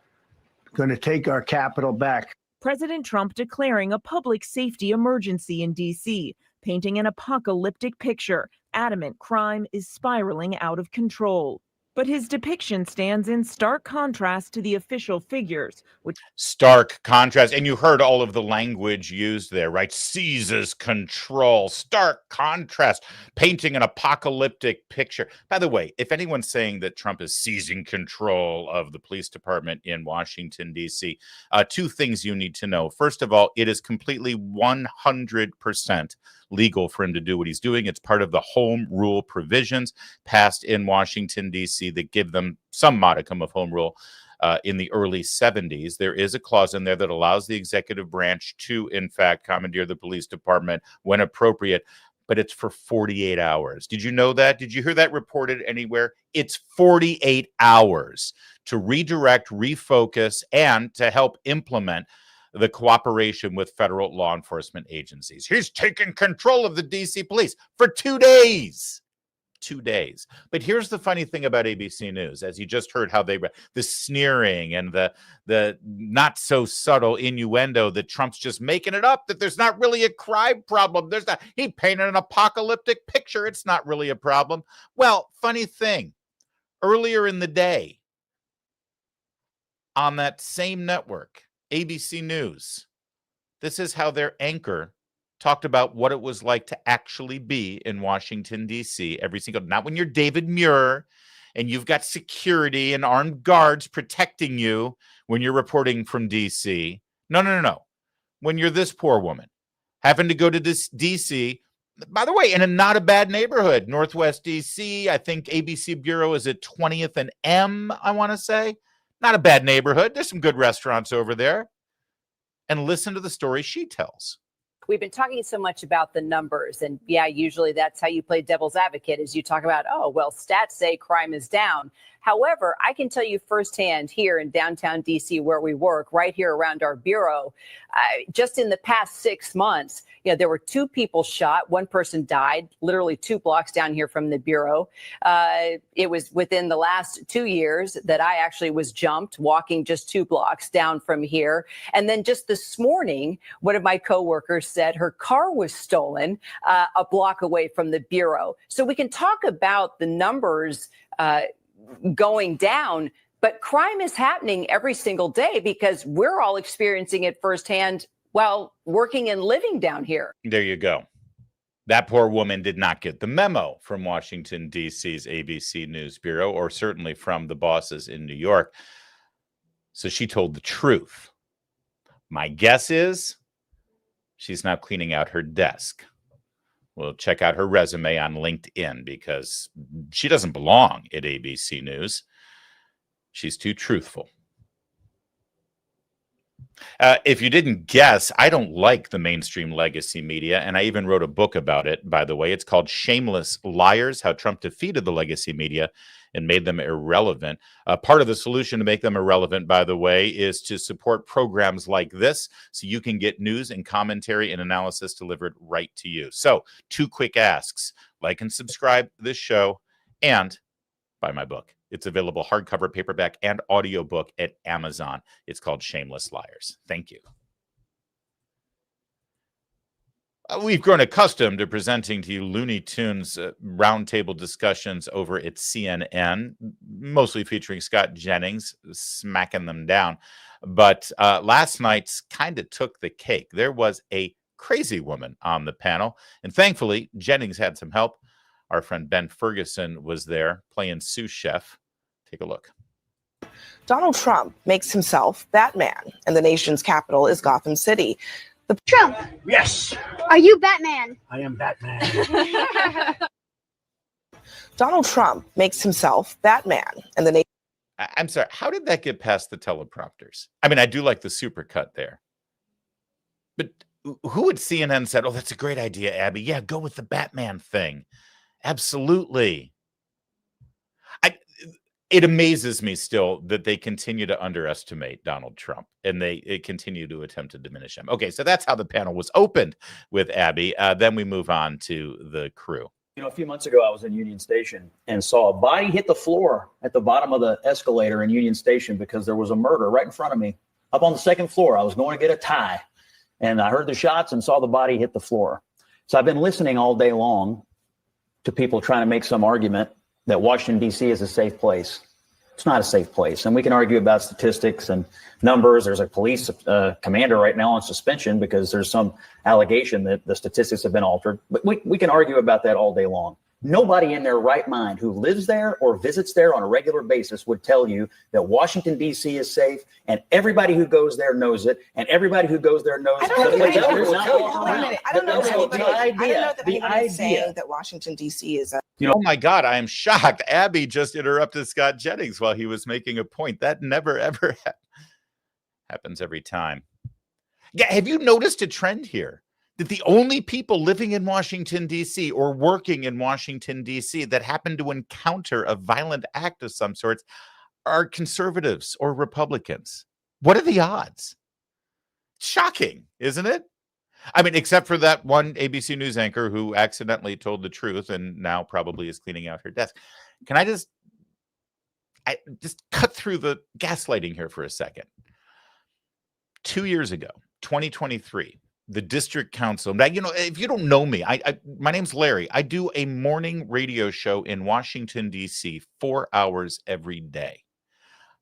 going to take our capital back. President Trump declaring a public safety emergency in D.C., painting an apocalyptic picture, adamant crime is spiraling out of control. But his depiction stands in stark contrast to the official figures, which stark contrast. And you heard all of the language used there, right? Seizes control, stark contrast, painting an apocalyptic picture. By the way, if anyone's saying that Trump is seizing control of the police department in Washington, D.C., two things you need to know. First of all, it is completely 100% legal for him to do what he's doing. It's part of the home rule provisions passed in Washington, D.C. that give them some modicum of home rule in the early 70s. There is a clause in there that allows the executive branch to, in fact, commandeer the police department when appropriate, but it's for 48 hours. Did you know that? Did you hear that reported anywhere? It's 48 hours to redirect, refocus, and to help implement the cooperation with federal law enforcement agencies. He's taken control of the D.C. police for 2 days. 2 days. But here's the funny thing about ABC News, as you just heard how they, the sneering and the not so subtle innuendo that Trump's just making it up, that there's not really a crime problem. There's not, he painted an apocalyptic picture. It's not really a problem. Well, funny thing, earlier in the day on that same network, ABC News, this is how their anchor talked about what it was like to actually be in Washington, D.C. every single, not when you're David Muir and you've got security and armed guards protecting you when you're reporting from D.C. No. When you're this poor woman having to go to this D.C., By the way, in a not a bad neighborhood, Northwest DC. I think ABC Bureau is at 20th and M, I want to say. Not a bad neighborhood. There's some good restaurants over there. And listen to the story she tells. We've been talking so much about the numbers, and yeah, usually that's how you play devil's advocate, is you talk about, oh, well, stats say crime is down. However, I can tell you firsthand here in downtown DC, where we work, right here around our bureau, just in the past 6 months, there were 2 people shot. 1 person died, literally 2 blocks down here from the bureau. It was within the last 2 years that I actually was jumped walking just 2 blocks down from here. And then just this morning, one of my coworkers said her car was stolen a block away from the bureau. So we can talk about the numbers going down, but crime is happening every single day because we're all experiencing it firsthand while working and living down here. There you go. That poor woman did not get the memo from Washington, D.C.'s ABC News Bureau, or certainly from the bosses in New York. So she told the truth. My guess is she's now cleaning out her desk. We'll check out her resume on LinkedIn because she doesn't belong at ABC News. She's too truthful. If you didn't guess, I don't like the mainstream legacy media, and I even wrote a book about it, by the way. It's called Shameless Liars, How Trump Defeated the Legacy Media and Made Them Irrelevant. Part of the solution to make them irrelevant, by the way, is to support programs like this so you can get news and commentary and analysis delivered right to you. So 2 quick asks: like and subscribe to this show and buy my book. It's available hardcover, paperback, and audiobook at Amazon. It's called Shameless Liars. Thank you. We've grown accustomed to presenting to you Looney Tunes roundtable discussions over at CNN, mostly featuring Scott Jennings smacking them down. But last night's kind of took the cake. There was a crazy woman on the panel, and thankfully, Jennings had some help. Our friend Ben Ferguson was there playing sous chef. Take a look. Donald Trump makes himself Batman, and the nation's capital is Gotham City. Trump. Yes, Are you Batman? I am Batman. Donald Trump makes himself Batman, and the nation. I'm sorry, how did that get past the teleprompters? I mean, I do like the supercut there. But who at CNN said, oh, that's a great idea, Abby. Yeah, go with the Batman thing. Absolutely. It amazes me still that they continue to underestimate Donald Trump and they continue to attempt to diminish him. Okay, so that's how the panel was opened with Abby. Then we move on to the crew. A few months ago, I was in Union Station and saw a body hit the floor at the bottom of the escalator in Union Station because there was a murder right in front of me. Up on the 2nd floor, I was going to get a tie, and I heard the shots and saw the body hit the floor. So I've been listening all day long to people trying to make some argument that Washington, D.C. is a safe place. It's not a safe place. And we can argue about statistics and numbers. There's a police commander right now on suspension because there's some allegation that the statistics have been altered. But we can argue about that all day long. Nobody in their right mind who lives there or visits there on a regular basis would tell you that Washington, D.C. is safe, and everybody who goes there knows it, and everybody who goes there knows it. I don't know that anybody's saying that Washington, D.C. is a... Oh my God, I am shocked. Abby just interrupted Scott Jennings while he was making a point. That never, ever happens every time. Yeah, have you noticed a trend here? That the only people living in Washington, D.C. or working in Washington, D.C. that happen to encounter a violent act of some sorts are conservatives or Republicans. What are the odds? Shocking, isn't it? I mean, except for that one ABC News anchor who accidentally told the truth and now probably is cleaning out her desk. Can I just cut through the gaslighting here for a second? 2 years ago, 2023, the district council. Now, if you don't know me, my name's Larry. I do a morning radio show in Washington, D.C., 4 hours every day.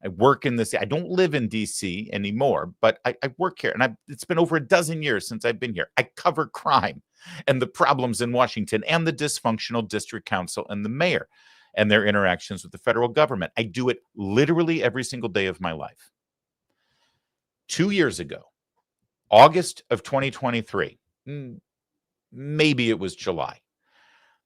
I work in this. I don't live in D.C. anymore, but I work here. And it's been over a dozen years since I've been here. I cover crime and the problems in Washington and the dysfunctional district council and the mayor and their interactions with the federal government. I do it literally every single day of my life. 2 years ago, August of 2023, maybe it was July.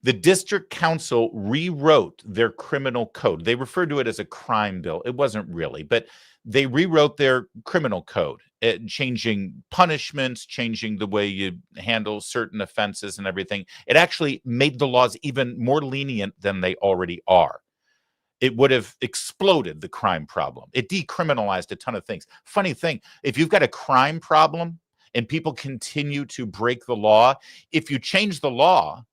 The district council rewrote their criminal code. They referred to it as a crime bill. It wasn't really, but they rewrote their criminal code, changing punishments, changing the way you handle certain offenses and everything. It actually made the laws even more lenient than they already are. It would have exploded the crime problem. It decriminalized a ton of things. Funny thing, if you've got a crime problem and people continue to break the law, if you change the law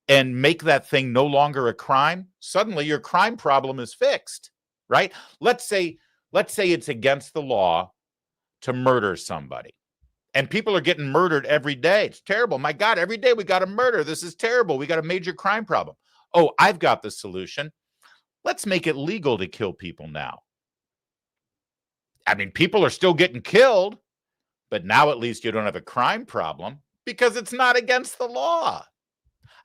and make that thing no longer a crime, suddenly your crime problem is fixed, right? Let's say it's against the law to murder somebody. And people are getting murdered every day. It's terrible. My God, every day we got a murder. This is terrible. We got a major crime problem. Oh, I've got the solution. Let's make it legal to kill people now. I mean, people are still getting killed, but now at least you don't have a crime problem because it's not against the law.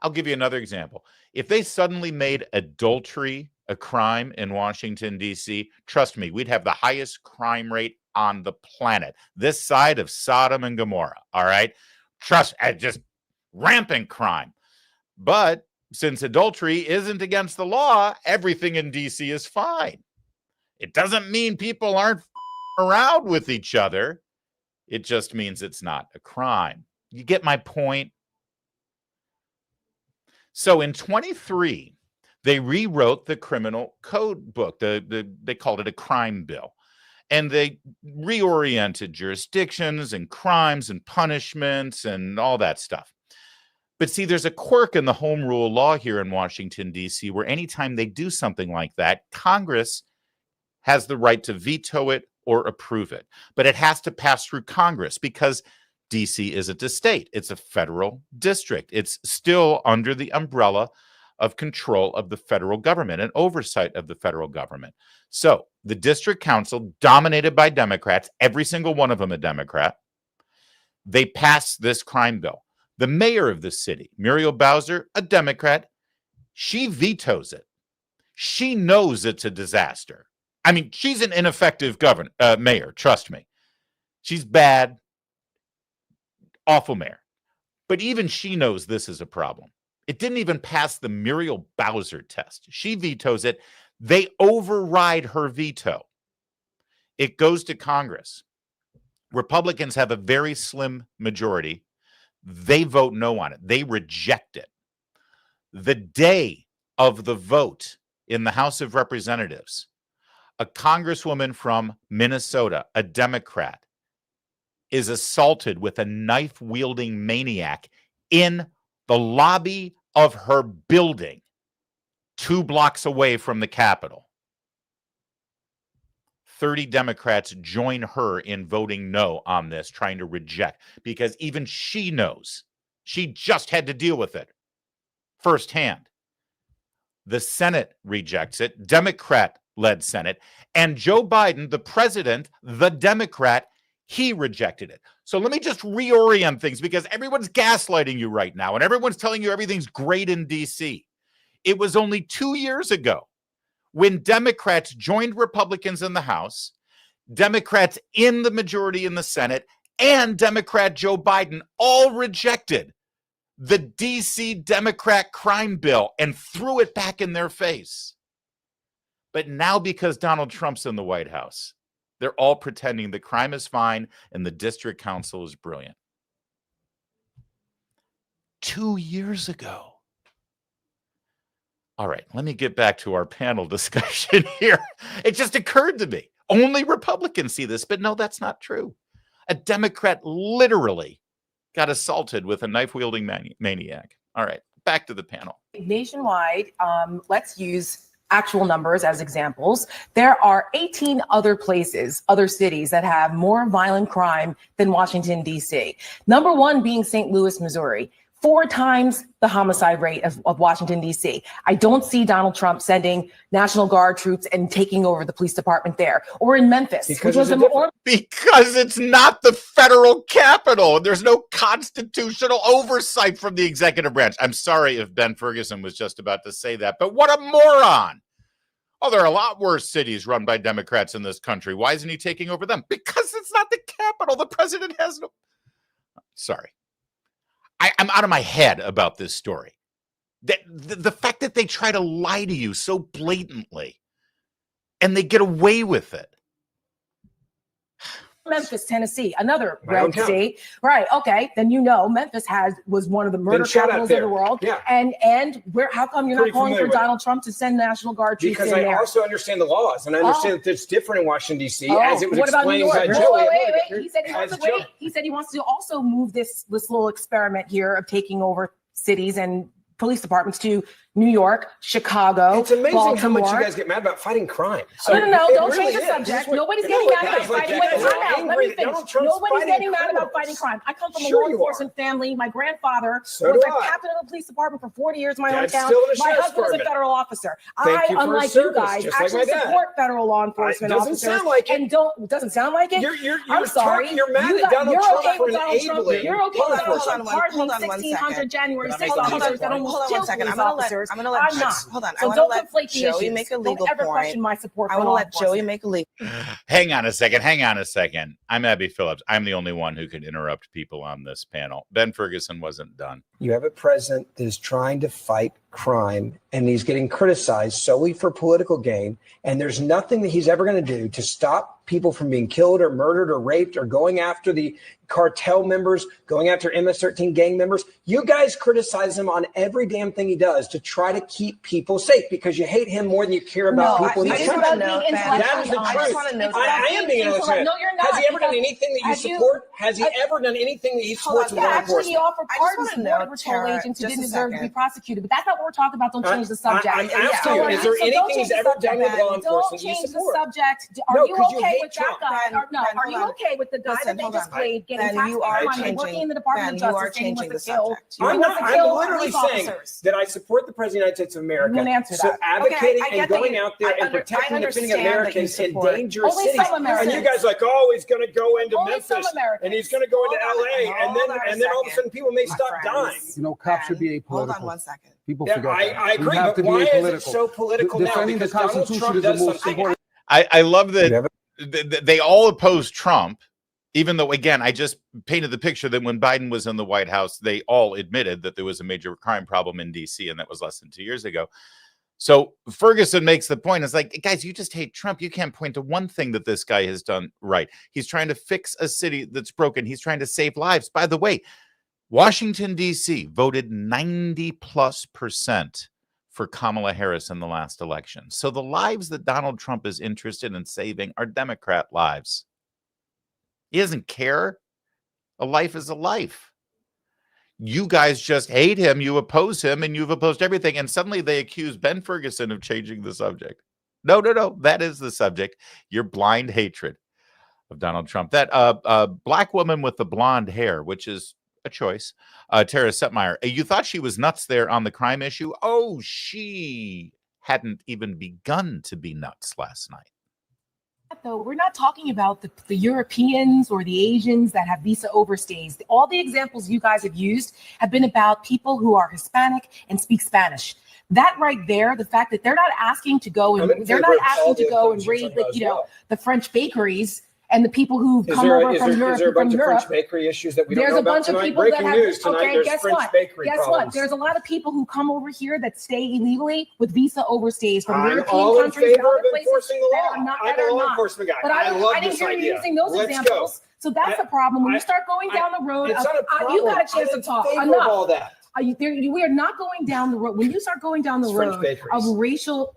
I'll give you another example. If they suddenly made adultery a crime in Washington, D.C., trust me, we'd have the highest crime rate on the planet, this side of Sodom and Gomorrah, all right? Just rampant crime. But since adultery isn't against the law, everything in D.C. is fine. It doesn't mean people aren't around with each other. It just means it's not a crime. You get my point? So in 23, they rewrote the criminal code book. They called it a crime bill. And they reoriented jurisdictions and crimes and punishments and all that stuff. But see, there's a quirk in the home rule law here in Washington, D.C., where anytime they do something like that, Congress has the right to veto it or approve it. But it has to pass through Congress because D.C. isn't a state. It's a federal district. It's still under the umbrella of control of the federal government and oversight of the federal government. So the district council, dominated by Democrats, every single one of them a Democrat, they passed this crime bill. The mayor of the city, Muriel Bowser, a Democrat, she vetoes it. She knows it's a disaster. I mean, she's an ineffective mayor, trust me. She's bad, awful mayor. But even she knows this is a problem. It didn't even pass the Muriel Bowser test. She vetoes it. They override her veto. It goes to Congress. Republicans have a very slim majority. They vote no on it. They reject it. The day of the vote in the House of Representatives, a congresswoman from Minnesota, a Democrat, is assaulted with a knife-wielding maniac in the lobby of her building 2 blocks away from the Capitol. 30 Democrats join her in voting no on this, trying to reject, because even she knows she just had to deal with it firsthand. The Senate rejects it, Democrat-led Senate, and Joe Biden, the president, the Democrat, he rejected it. So let me just reorient things because everyone's gaslighting you right now and everyone's telling you everything's great in D.C. It was only 2 years ago when Democrats joined Republicans in the House, Democrats in the majority in the Senate, and Democrat Joe Biden all rejected the D.C. Democrat crime bill and threw it back in their face. But now because Donald Trump's in the White House, they're all pretending the crime is fine and the district council is brilliant. 2 years ago. All right, let me get back to our panel discussion here. It just occurred to me. Only Republicans see this, but no, that's not true. A Democrat literally got assaulted with a knife-wielding maniac. All right, back to the panel. Nationwide, let's use actual numbers as examples. There are 18 other places, other cities that have more violent crime than Washington, D.C. Number one being St. Louis, Missouri. 4 times the homicide rate of Washington, D.C. I don't see Donald Trump sending National Guard troops and taking over the police department there. Or in Memphis, which was because it's not the federal capital. There's no constitutional oversight from the executive branch. I'm sorry if Ben Ferguson was just about to say that, but what a moron. Oh, there are a lot worse cities run by Democrats in this country. Why isn't he taking over them? Because it's not the capital. The president has no... Sorry. I'm out of my head about this story. The fact that they try to lie to you so blatantly and they get away with it. Memphis, Tennessee, another My red hometown. state. Right. Okay. Then Memphis was one of the murder shot at capitals of there. the world. Yeah. And how come you're Pretty not calling familiar for with it. Donald Trump to send National Guard troops Because in I there? also understand the laws, and I understand that it's different in Washington, D.C., Oh, as it was what about New explained York? by Wait, Joey. wait. He said he wants to wait. He said he wants to also move this little experiment here of taking over cities and police departments to New York, Chicago, It's amazing Baltimore. how much you guys get mad about fighting crime. No, It don't really change the is. subject. That's what- Nobody's No, getting it mad about is. Like, fighting. you Wait, guys are time out. Let angry me that finish. Donald Trump's Nobody's fighting getting mad about criminals. fighting crime. I come from a Sure law you are. enforcement family. My grandfather So was do a I. captain of the police department for 40 years in my Dad's hometown. still in the My sheriff's husband was a department. federal officer. Thank you for unlike his you service, guys, just like actually my dad. support federal law enforcement Doesn't officers. sound like it. And doesn't sound like it? You're I'm sorry. You're mad You at Donald you're Trump okay for with Donald Trump. enabling. You're okay with Donald Trump pardoning hold on one 1,600 second. January Hold 6th on, hold on, officers that hold almost on one killed second. police I'm gonna let officers. I'm gonna let I'm not. hold on. I So wanna don't let conflate the Joey issues. make a legal Don't ever point. question my support I for want to law let Joey enforcement. make a legal. Hang on a second. I'm Abby Phillips. I'm the only one who could interrupt people on this panel. Ben Ferguson wasn't done. You have a president that is trying to fight crime, and he's getting criticized solely for political gain. And there's nothing that he's ever going to do to stop people from being killed or murdered or raped or going after the cartel members, going after MS-13 gang members. You guys criticize him on every damn thing he does to try to keep people safe because you hate him more than you care about people in I the just country. want to know That is the I just truth. want to know I am being honest. No, you're not. Has he ever done because- anything that you have you- support? Has he ever done anything that he supports with law actually, he enforcement? offered I just pardons wanna to know, border patrol Tara, agents who just didn't a deserve to be second. prosecuted. But that's not what we're talking about. Don't change the subject. I'm asking you, is there anything he's ever done with law enforcement you Don't change the support? subject. No, Are you 'cause you okay hate with that Trump. guy? Ben, No, Ben, are hold you on. okay with the guy Listen, that they hold just on. played getting Ben, you taxpayer are money, changing. working in the Department Ben, of you are Justice, saying he changing wants the to kill. subject. He I'm wants to not. kill I'm literally police saying officers. that I support the President of the United States of America. You won't answer So that. advocating Okay, I and get that going you- out there I and under- protecting I and defending understand that you Americans in support- dangerous Only cities. some Americans. And you guys are like, oh, he's going to go into Only some Memphis Americans. and he's going to go into Hold on, LA, and hold on a then all of a second, sudden people may my stop friends. dying. You know, cops should be Hold apolitical. on one second. People Yeah, forget that. I agree, We have but to be why is it apolitical. so political now? Defending the Because Donald Constitution Trump is the does most something. important. I love that they all oppose Trump, even though, again, I just painted the picture that when Biden was in the White House, they all admitted that there was a major crime problem in D.C., and that was less than 2 years ago. So Ferguson makes the point. It's like, guys, you just hate Trump. You can't point to one thing that this guy has done right. He's trying to fix a city that's broken. He's trying to save lives. By the way, Washington, D.C. voted 90+% for Kamala Harris in the last election. So the lives that Donald Trump is interested in saving are Democrat lives. He doesn't care. A life is a life. You guys just hate him, you oppose him, and you've opposed everything. And suddenly they accuse Ben Ferguson of changing the subject. No. That is the subject. Your blind hatred of Donald Trump. That black woman with the blonde hair, which is a choice, Tara Setmeyer, you thought she was nuts there on the crime issue? Oh, she hadn't even begun to be nuts last night. Though we're not talking about the Europeans or the Asians that have visa overstays. All the examples you guys have used have been about people who are Hispanic and speak Spanish. That right there, the fact that they're not asking to go and they're not asking to go and raid, like, you know, the French bakeries and the people who come over from Europe. Is there a bunch of French bakery issues that we don't know about tonight? Breaking news tonight, there's French bakery Guess problems. what? There's a lot of people who come over here that stay illegally with visa overstays from I'm European all in countries and favor other of places enforcing the that law. are not. I'm that a are law not. enforcement guy. But I love I didn't this hear you idea. using those Let's examples. go. So that's the problem. When you start going down the road, It's not a problem. you got a chance I'm to talk. in favor of all that. We are not going down the road. When you start going down the It's French road bakeries. of racial,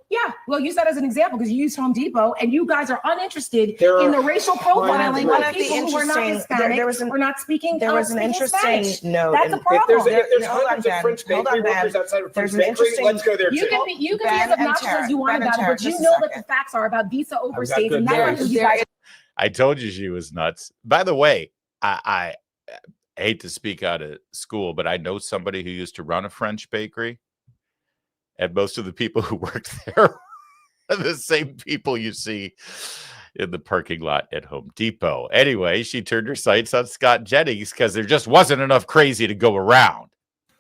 well, use that as an example because you used Home Depot and you guys are uninterested There in are the racial profiling One of of the people who are not interesting- Hispanic there was an- or not speaking. there was an speaking interesting Spanish. note That's a in- problem. If there's Hold on, hundreds of Ben. French Hold on, bakery Ben. workers outside of There's French an bakery, interesting- let's go there You too. can be as Ben and obnoxious Tara, as you want Ben and about it, Tara, but you just a know that second. the facts are about visa overstays, good and that's what you guys. I told you she was nuts. By the way, I hate to speak out of school, but I know somebody who used to run a French bakery, and most of the people who worked there are the same people you see in the parking lot at Home Depot. Anyway, she turned her sights on Scott Jennings because there just wasn't enough crazy to go around.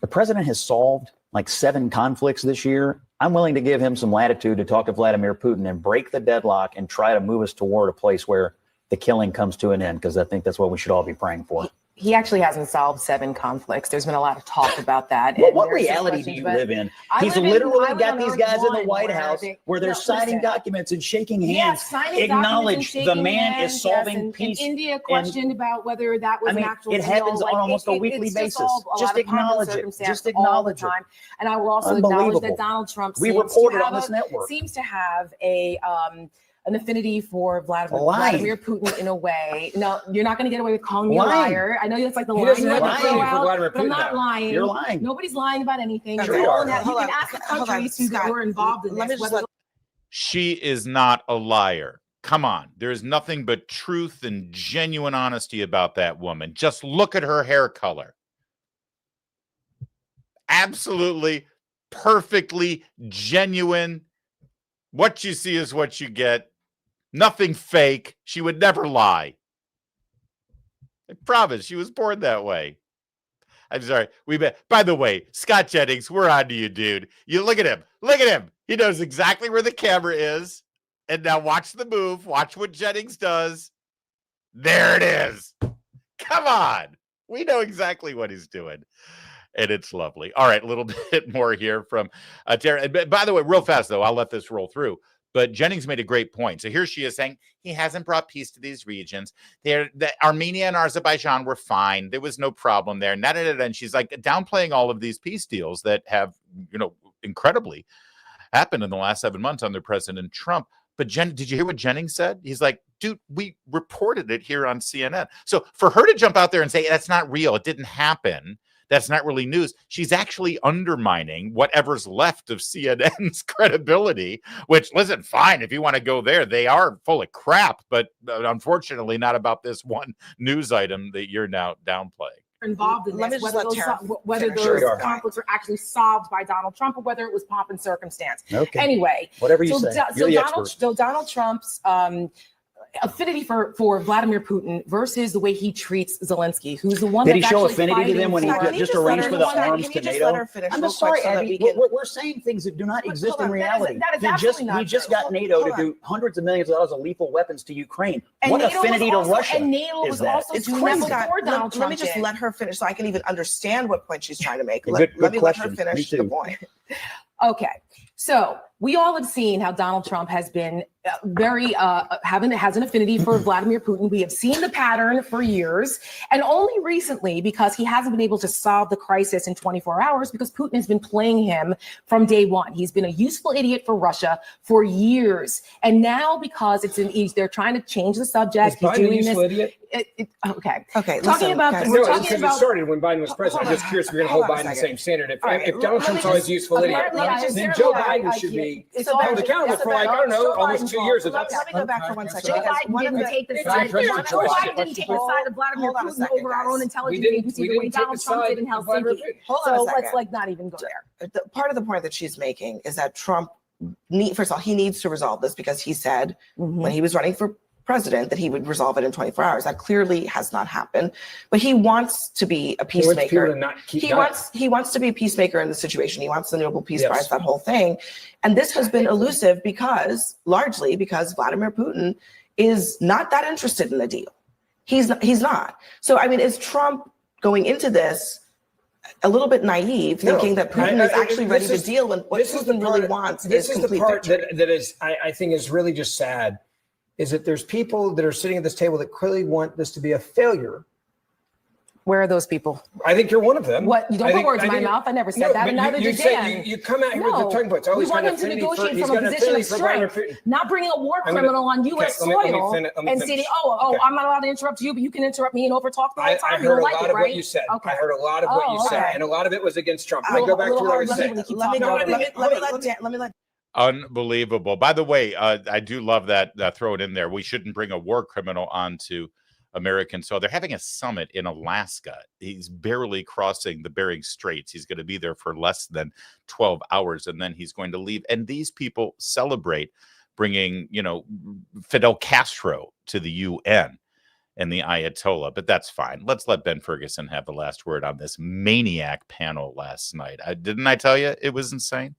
The president has solved like 7 conflicts this year. I'm willing to give him some latitude to talk to Vladimir Putin and break the deadlock and try to move us toward a place where the killing comes to an end, because I think that's what we should all be praying for. He actually hasn't solved 7 conflicts. There's been a lot of talk about that. What reality do you live in? He's literally got these guys in the White House where they're signing documents and shaking hands. Yes, signing Acknowledge documents the and man shaking is solving hands, peace. And India questioned about whether that was I mean, an actual it happens deal. on almost a weekly basis. Just acknowledge it. Just acknowledge it. And I will also acknowledge Unbelievable. that Donald Trump We reported on this network. seems to have an affinity for Vladimir Putin in a way. No, you're not going to get away with calling me a liar. I know that's like the line you like to throw out, but I'm not lying. You're lying. Nobody's lying about anything. Sure You you are. can ask the countries who were involved in this. She is not a liar. Come on. There's nothing but truth and genuine honesty about that woman. Just look at her hair color. Absolutely, perfectly genuine. What you see is what you get. Nothing fake. She would never lie. I promise. She was born that way. I'm sorry. By the way, Scott Jennings, we're on to you, dude. You look at him. Look at him. He knows exactly where the camera is. And now watch the move. Watch what Jennings does. There it is. Come on. We know exactly what he's doing. And it's lovely. All right, a little bit more here from Tara. By the way, real fast, though, I'll let this roll through. But Jennings made a great point. So here she is saying he hasn't brought peace to these regions. Armenia and Azerbaijan were fine. There was no problem there. And she's like downplaying all of these peace deals that have, incredibly happened in the last 7 months under President Trump. But did you hear what Jennings said? He's like, dude, we reported it here on CNN. So for her to jump out there and say that's not real, it didn't happen, that's not really news, she's actually undermining whatever's left of CNN's credibility, which, listen, fine, if you want to go there, they are full of crap, but unfortunately not about this one news item that you're now downplaying. Involved in this, whether those conflicts were actually solved by Donald Trump or whether it was pomp and circumstance. Okay. Anyway, whatever you say. So Donald Trump's affinity for Vladimir Putin versus the way he treats Zelensky, who's the one. Did he show affinity to them when he just arranged for the arms to NATO? I'm sorry, Eddie. We're saying things that do not exist in reality. He just got NATO to do hundreds of millions of dollars of lethal weapons to Ukraine. What affinity to Russia and NATO was also doing that before Donald Trump. Let me just let her finish so I can even understand what point she's trying to make. Let me let her finish the point. Okay. So we all have seen how Donald Trump has been has an affinity for Vladimir Putin. We have seen the pattern for years, and only recently, because he hasn't been able to solve the crisis in 24 hours, because Putin has been playing him from day one. He's been a useful idiot for Russia for years, and now because they're trying to change the subject. He's doing this. Idiot? Okay. Talking about it started when Biden was president. I'm just curious if you're going to hold Biden the same standard. If Donald Trump's always useful idiot, then Joe Biden should be held accountable for almost 2 years of that. Let me go back for 1 second. Joe Biden didn't take the side. Joe Biden didn't take the side of Vladimir Putin over our own intelligence agency the way Donald Trump did in Helsinki. So let's not even go there. Part of the point that she's making is that Trump, first of all, he needs to resolve this because he said when he was running for president that he would resolve it in 24 hours. That clearly has not happened, but he wants to be a peacemaker. He wants to be a peacemaker in the situation. He wants the Nobel Peace Prize, that whole thing. And this has been elusive largely because Vladimir Putin is not that interested in the deal. He's not. So, I mean, is Trump going into this a little bit naive, thinking that Putin is actually ready to deal when what Putin really wants is complete victory? This is the part that is, I think, is really just sad. Is that there's people that are sitting at this table that clearly want this to be a failure. Where are those people? I think you're one of them. What? You don't put words in my mouth. I never said that, and neither did Dan. You come out here with the talking points. Oh, we want him to negotiate from a position of strength, not bringing a war criminal on U.S. soil and saying, I'm not allowed to interrupt you, but you can interrupt me and overtalk the whole time. I heard a lot of what you said. I heard a lot of what you said, and a lot of it was against Trump. Let me go back to what I was saying. Let me let Unbelievable. By the way, I do love that. Throw it in there. We shouldn't bring a war criminal onto American soil. They're having a summit in Alaska. He's barely crossing the Bering Straits. He's going to be there for less than 12 hours, and then he's going to leave. And these people celebrate bringing, Fidel Castro to the UN and the Ayatollah. But that's fine. Let's let Ben Ferguson have the last word on this maniac panel last night. Didn't I tell you it was insane?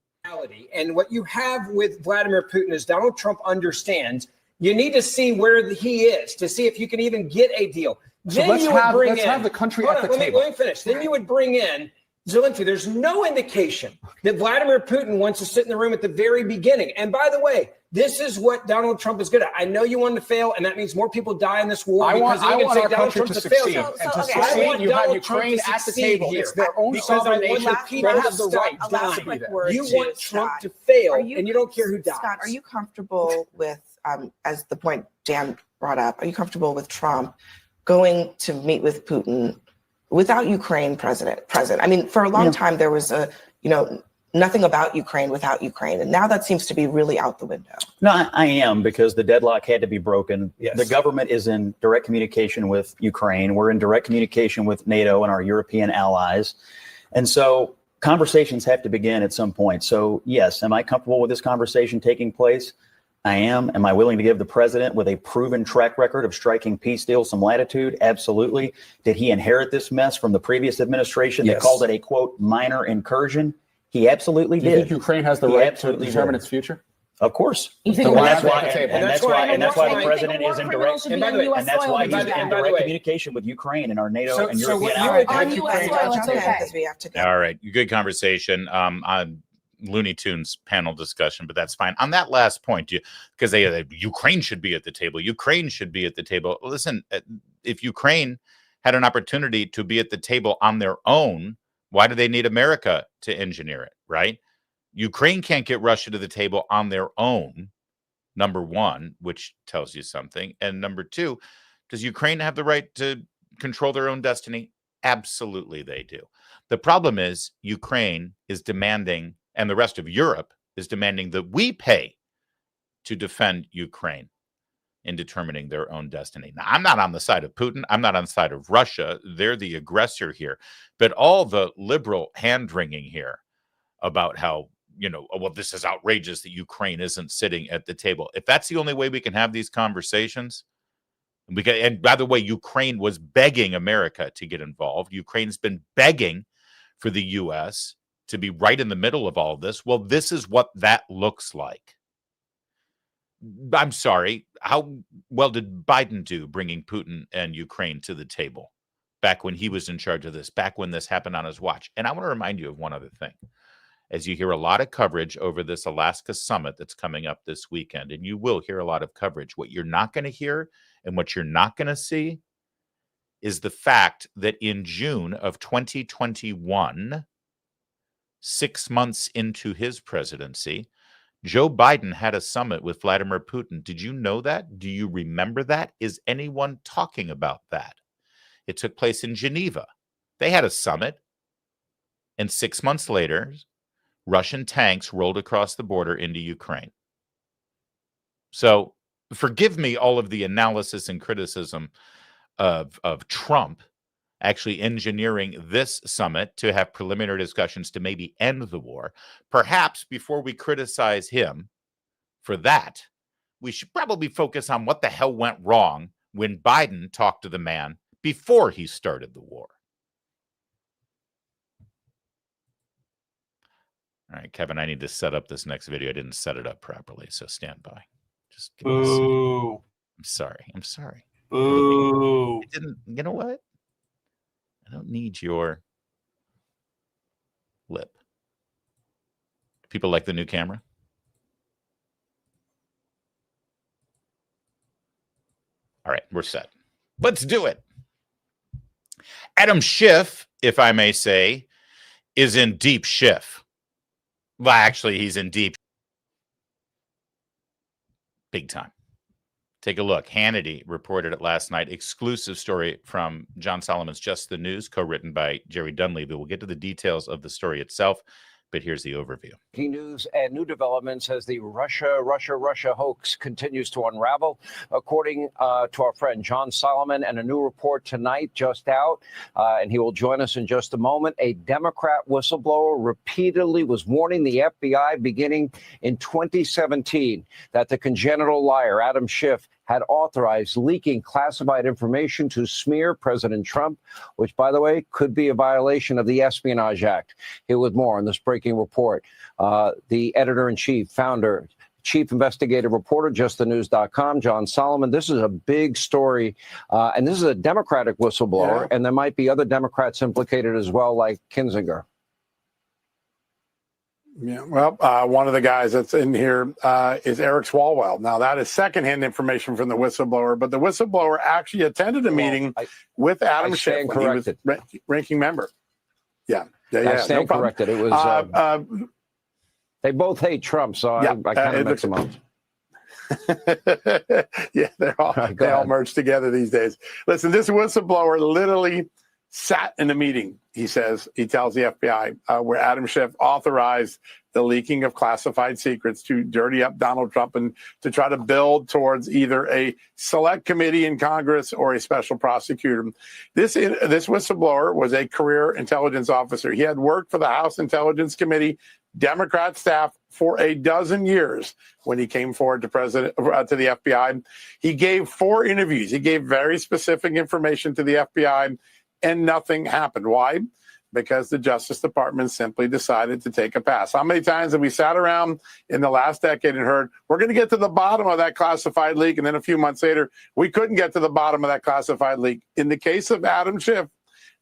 And what you have with Vladimir Putin is Donald Trump understands you need to see where he is to see if you can even get a deal. then let's you would have- bring let's in, have the country hold at on, the let table. Me finish. Then you would bring in Zelensky. There's no indication that Vladimir Putin wants to sit in the room at the very beginning. And by the way, this is what Donald Trump is good at. I know you want to fail, and that means more people die in this war. I want because you're gonna our say Donald country Trump to fail. succeed. And to I succeed, want you have Donald Trump Ukraine to at the succeed table. here. It's their own Because I sovereign want nation. the people They to have the right stop not to dying. be there. You want Trump to fail, and you don't care who dies. Scott, are you comfortable with, as the point Dan brought up, are you comfortable with Trump going to meet with Putin without Ukraine present? I mean, for a long time, there was nothing about Ukraine without Ukraine. And now that seems to be really out the window. No, I am, because the deadlock had to be broken. Yes. The government is in direct communication with Ukraine. We're in direct communication with NATO and our European allies. And so conversations have to begin at some point. So yes, am I comfortable with this conversation taking place? I am. Am I willing to give the president, with a proven track record of striking peace deals, some latitude? Absolutely. Did he inherit this mess from the previous administration that called it a, quote, minor incursion? He absolutely did. Do you think Ukraine has the right to determine its future? Of course. You think And we'll that's have why, that at the and table? that's why the You president think a is in war direct, criminal should be on US and that's soil why because he's of that? in And by the direct way- communication with Ukraine and our NATO So- and so what European you allies. would- On US soil, it's okay. Because we have to go. All right. Good conversation on Looney Tunes panel discussion, but that's fine. On that last point, because they Ukraine should be at the table. Ukraine should be at the table. Listen, if Ukraine had an opportunity to be at the table on their own, why do they need America to engineer it, right? Ukraine can't get Russia to the table on their own, number one, which tells you something. And number two, does Ukraine have the right to control their own destiny? Absolutely, they do. The problem is Ukraine is demanding, and the rest of Europe is demanding, that we pay to defend Ukraine in determining their own destiny. Now, I'm not on the side of Putin. I'm not on the side of Russia. They're the aggressor here. But all the liberal hand-wringing here about how, well, this is outrageous that Ukraine isn't sitting at the table. If that's the only way we can have these conversations, and by the way, Ukraine was begging America to get involved. Ukraine's been begging for the U.S. to be right in the middle of all of this. Well, this is what that looks like. I'm sorry. How well did Biden do bringing Putin and Ukraine to the table back when he was in charge of this, back when this happened on his watch? And I want to remind you of one other thing. As you hear a lot of coverage over this Alaska summit that's coming up this weekend, and you will hear a lot of coverage, what you're not going to hear and what you're not going to see is the fact that in June of 2021, 6 months into his presidency, Joe Biden had a summit with Vladimir Putin. Did you know that? Do you remember that? Is anyone talking about that? It took place in Geneva. They had a summit, and 6 months later, Russian tanks rolled across the border into Ukraine. So forgive me all of the analysis and criticism of Trump actually engineering this summit to have preliminary discussions to maybe end the war. Perhaps before we criticize him for that, we should probably focus on what the hell went wrong when Biden talked to the man before he started the war. All right, Kevin, I need to set up this next video. I didn't set it up properly, so stand by. Just give me a second. Boo. I'm sorry. I'm sorry. Boo. It didn't, you know what? I don't need your lip. People like the new camera? All right, we're set. Let's do it. Adam Schiff, if I may say, is in deep Schiff. Well, actually, he's in deep big time. Take a look. Hannity reported it last night. Exclusive story from John Solomon's Just the News, co-written by Jerry Dunleavy. We'll get to the details of the story itself, but here's the overview. Key news and new developments as the Russia hoax continues to unravel. According to our friend John Solomon, and a new report tonight just out, and he will join us in just a moment, a Democrat whistleblower repeatedly was warning the FBI beginning in 2017 that the congenital liar, Adam Schiff, had authorized leaking classified information to smear President Trump, which, by the way, could be a violation of the Espionage Act. Here with more on this breaking report, the editor-in-chief, founder, chief investigative reporter, justthenews.com, John Solomon. This is a big story, and this is a Democratic whistleblower, and there might be other Democrats implicated as well, like Kinzinger. Yeah, well, one of the guys that's in here is Eric Swalwell. Now, that is secondhand information from the whistleblower, but the whistleblower actually attended a meeting with Adam Schiff when he was ranking member. Yeah, I stand corrected. It was they both hate Trump, so I kind of mix them up. Yeah, they all merge together these days. Listen, this whistleblower literally sat in a meeting, he tells the FBI, where Adam Schiff authorized the leaking of classified secrets to dirty up Donald Trump and to try to build towards either a select committee in Congress or a special prosecutor. This whistleblower was a career intelligence officer. He had worked for the House Intelligence Committee, Democrat staff for a dozen years when he came forward to the FBI. He gave 4 interviews. He gave very specific information to the FBI, and nothing happened. Why? Because the Justice Department simply decided to take a pass. How many times have we sat around in the last decade and heard, we're going to get to the bottom of that classified leak, and then a few months later, we couldn't get to the bottom of that classified leak. In the case of Adam Schiff,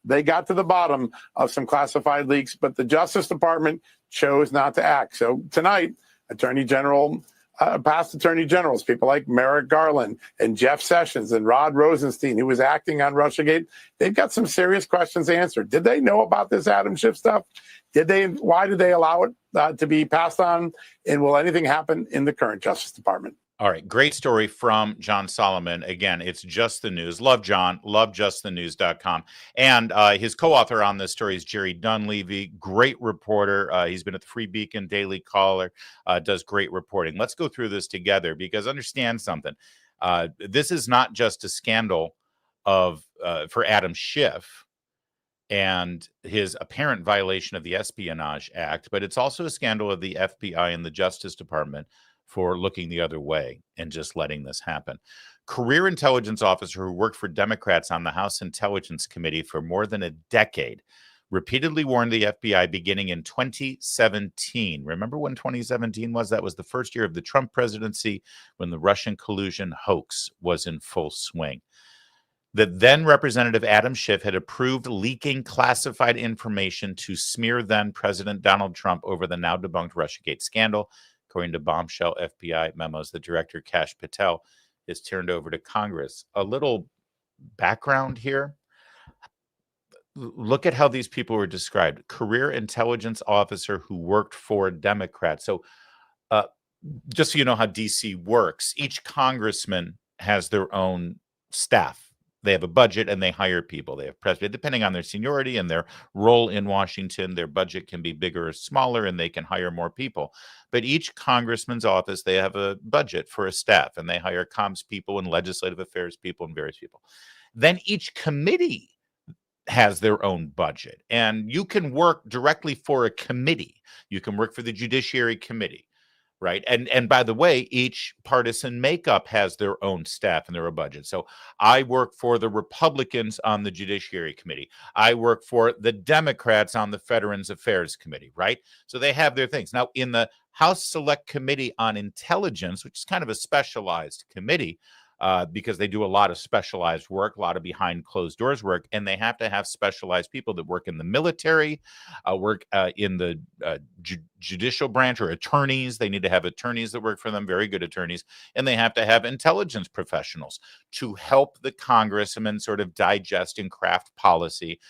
they got to the bottom of some classified leaks, but the Justice Department chose not to act. So tonight, past attorney generals, people like Merrick Garland and Jeff Sessions and Rod Rosenstein, who was acting on Russiagate, they've got some serious questions answered. Did they know about this Adam Schiff stuff? Why did they allow it to be passed on? And will anything happen in the current Justice Department? All right. Great story from John Solomon. Again, it's Just the News. Love John. Love justthenews.com. And his co-author on this story is Jerry Dunleavy. Great reporter. He's been at the Free Beacon, Daily Caller, does great reporting. Let's go through this together because understand something. This is not just a scandal for Adam Schiff and his apparent violation of the Espionage Act, but it's also a scandal of the FBI and the Justice Department for looking the other way and just letting this happen. Career intelligence officer who worked for Democrats on the House Intelligence Committee for more than a decade repeatedly warned the FBI beginning in 2017. Remember when 2017 was? That was the first year of the Trump presidency when the Russian collusion hoax was in full swing. The then Representative Adam Schiff had approved leaking classified information to smear then President Donald Trump over the now debunked Russiagate scandal. According to bombshell FBI memos, the director, Kash Patel, is turned over to Congress. A little background here. Look at how these people were described. Career intelligence officer who worked for Democrats. So just so you know how D.C. works, each congressman has their own staff. They have a budget and they hire people. They have president, depending on their seniority and their role in Washington, their budget can be bigger or smaller and they can hire more people. But each congressman's office, they have a budget for a staff and they hire comms people and legislative affairs people and various people. Then each committee has their own budget and you can work directly for a committee. You can work for the Judiciary Committee. Right. And by the way, each partisan makeup has their own staff and their own budget. So I work for the Republicans on the Judiciary Committee. I work for the Democrats on the Veterans Affairs Committee. Right. So they have their things. Now, in the House Select Committee on Intelligence, which is kind of a specialized committee, because they do a lot of specialized work, a lot of behind closed doors work, and they have to have specialized people that work in the military, work in the judicial branch or attorneys. They need to have attorneys that work for them, very good attorneys, and they have to have intelligence professionals to help the congressmen sort of digest and craft policy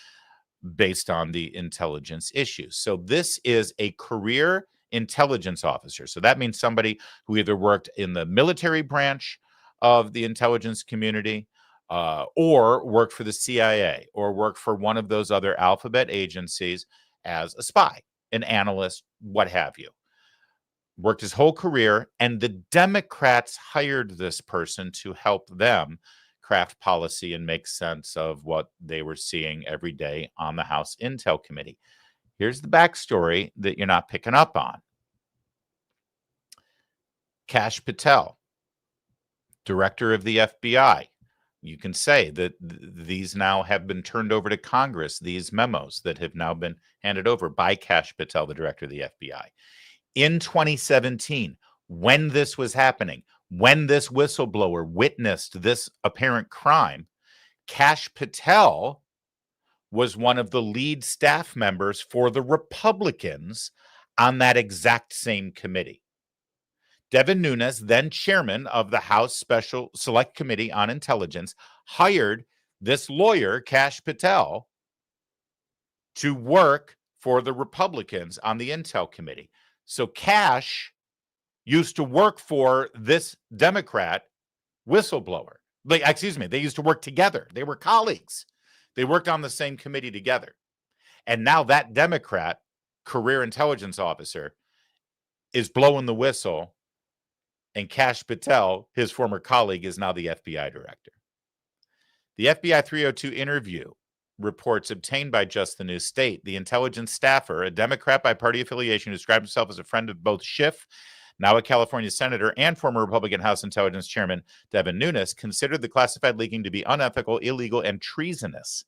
based on the intelligence issues. So this is a career intelligence officer. So that means somebody who either worked in the military branch of the intelligence community, or worked for the CIA, or worked for one of those other alphabet agencies as a spy, an analyst, what have you. Worked his whole career, and the Democrats hired this person to help them craft policy and make sense of what they were seeing every day on the House Intel Committee. Here's the backstory that you're not picking up on. Kash Patel, director of the FBI. You can say that these now have been turned over to Congress, these memos that have now been handed over by Kash Patel, the director of the FBI. In 2017, when this was happening, when this whistleblower witnessed this apparent crime, Kash Patel was one of the lead staff members for the Republicans on that exact same committee. Devin Nunes, then chairman of the House Special Select Committee on Intelligence, hired this lawyer, Kash Patel, to work for the Republicans on the Intel Committee. So Kash used to work for this Democrat whistleblower. They used to work together. They were colleagues. They worked on the same committee together. And now that Democrat career intelligence officer is blowing the whistle, and Kash Patel, his former colleague, is now the FBI director. The FBI 302 interview reports obtained by Just the News state the intelligence staffer, a Democrat by party affiliation, who described himself as a friend of both Schiff, now a California senator, and former Republican House Intelligence Chairman Devin Nunes, considered the classified leaking to be unethical, illegal, and treasonous,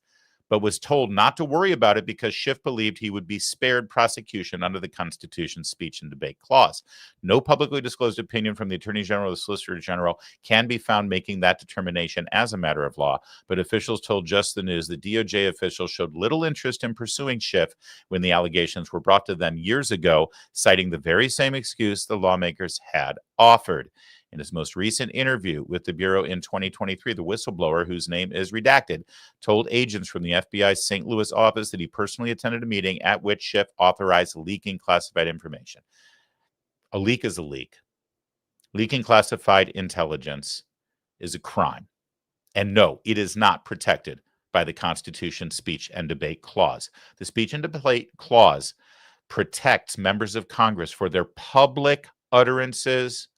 but was told not to worry about it because Schiff believed he would be spared prosecution under the Constitution's speech and debate clause. No publicly disclosed opinion from the Attorney General or the Solicitor General can be found making that determination as a matter of law, but officials told Just the News that DOJ officials showed little interest in pursuing Schiff when the allegations were brought to them years ago, citing the very same excuse the lawmakers had offered. In his most recent interview with the Bureau in 2023, the whistleblower, whose name is redacted, told agents from the FBI's St. Louis office that he personally attended a meeting at which Schiff authorized leaking classified information. A leak is a leak. Leaking classified intelligence is a crime. And no, it is not protected by the Constitution's speech and debate clause. The speech and debate clause protects members of Congress for their public utterances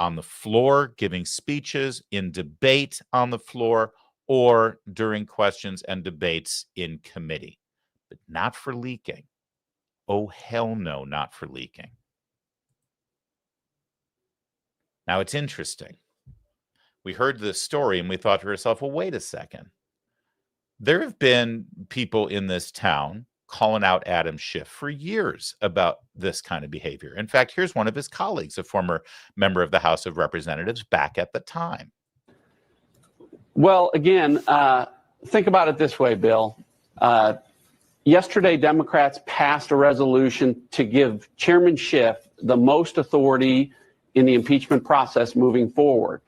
on the floor, giving speeches, in debate on the floor, or during questions and debates in committee, but not for leaking. Oh, hell no, not for leaking. Now, it's interesting. We heard this story and we thought to ourselves, well, wait a second. There have been people in this town calling out Adam Schiff for years about this kind of behavior. In fact, here's one of his colleagues, a former member of the House of Representatives back at the time. Well, again, think about it this way, Bill. Yesterday, Democrats passed a resolution to give Chairman Schiff the most authority in the impeachment process moving forward.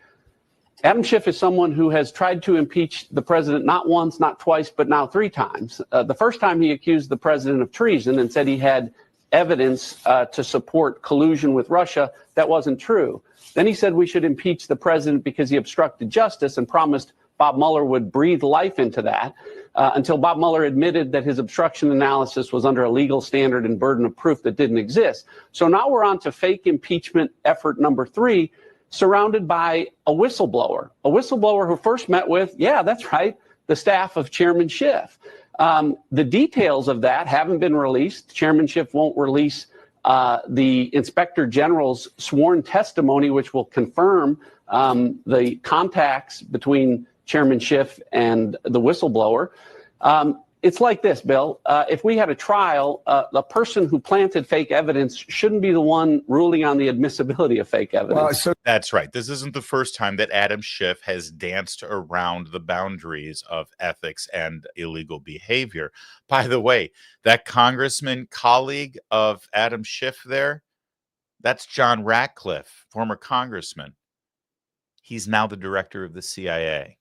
Adam Schiff is someone who has tried to impeach the president not once, not twice, but now 3 times. The first time he accused the president of treason and said he had evidence to support collusion with Russia. That wasn't true. Then he said we should impeach the president because he obstructed justice and promised Bob Mueller would breathe life into that until Bob Mueller admitted that his obstruction analysis was under a legal standard and burden of proof that didn't exist. So now we're on to fake impeachment effort number 3, surrounded by a whistleblower who first met with, yeah, that's right, the staff of Chairman Schiff. The details of that haven't been released. Chairman Schiff won't release the Inspector General's sworn testimony, which will confirm the contacts between Chairman Schiff and the whistleblower. It's like this, Bill. If we had a trial, the person who planted fake evidence shouldn't be the one ruling on the admissibility of fake evidence. That's right. This isn't the first time that Adam Schiff has danced around the boundaries of ethics and illegal behavior. By the way, that congressman colleague of Adam Schiff there, that's John Ratcliffe, former congressman. He's now the director of the CIA.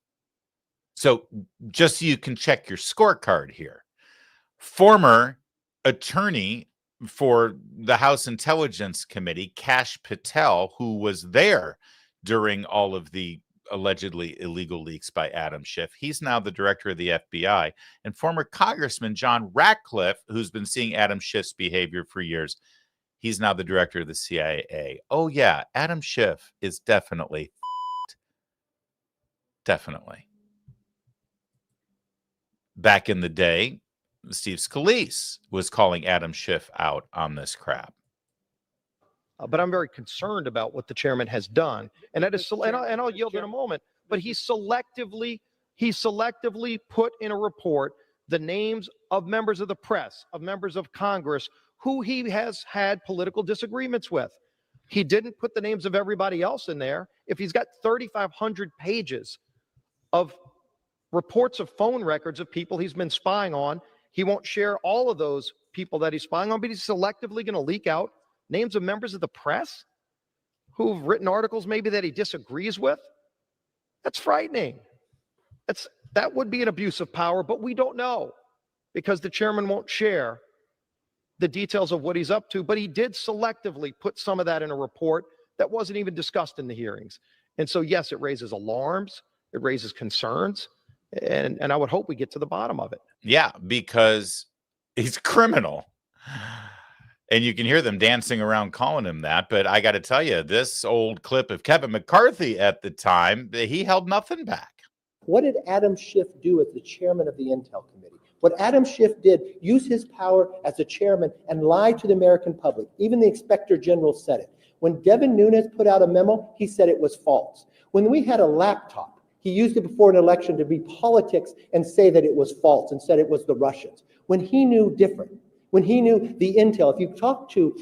So just so you can check your scorecard here, former attorney for the House Intelligence Committee, Kash Patel, who was there during all of the allegedly illegal leaks by Adam Schiff, he's now the director of the FBI. And former Congressman John Ratcliffe, who's been seeing Adam Schiff's behavior for years, he's now the director of the CIA. Oh, yeah, Adam Schiff is definitely definitely. Back in the day, Steve Scalise was calling Adam Schiff out on this crap. But I'm very concerned about what the chairman has done, and that is, and I'll yield in a moment. But he selectively put in a report the names of members of the press, of members of Congress who he has had political disagreements with. He didn't put the names of everybody else in there. If he's got 3,500 pages of reports of phone records of people he's been spying on, he won't share all of those people that he's spying on, but he's selectively going to leak out names of members of the press who've written articles maybe that he disagrees with. That's frightening. That would be an abuse of power, but we don't know because the chairman won't share the details of what he's up to, but he did selectively put some of that in a report that wasn't even discussed in the hearings. And so, yes, it raises alarms, it raises concerns, and I would hope we get to the bottom of it. Yeah, because he's criminal. And you can hear them dancing around calling him that. But I got to tell you, this old clip of Kevin McCarthy at the time, he held nothing back. What did Adam Schiff do as the chairman of the Intel Committee? What Adam Schiff did, use his power as a chairman and lie to the American public. Even the Inspector General said it. When Devin Nunes put out a memo, he said it was false. When we had a laptop, he used it before an election to be politics and say that it was false and said it was the Russians. When he knew different, when he knew the intel, if you talk to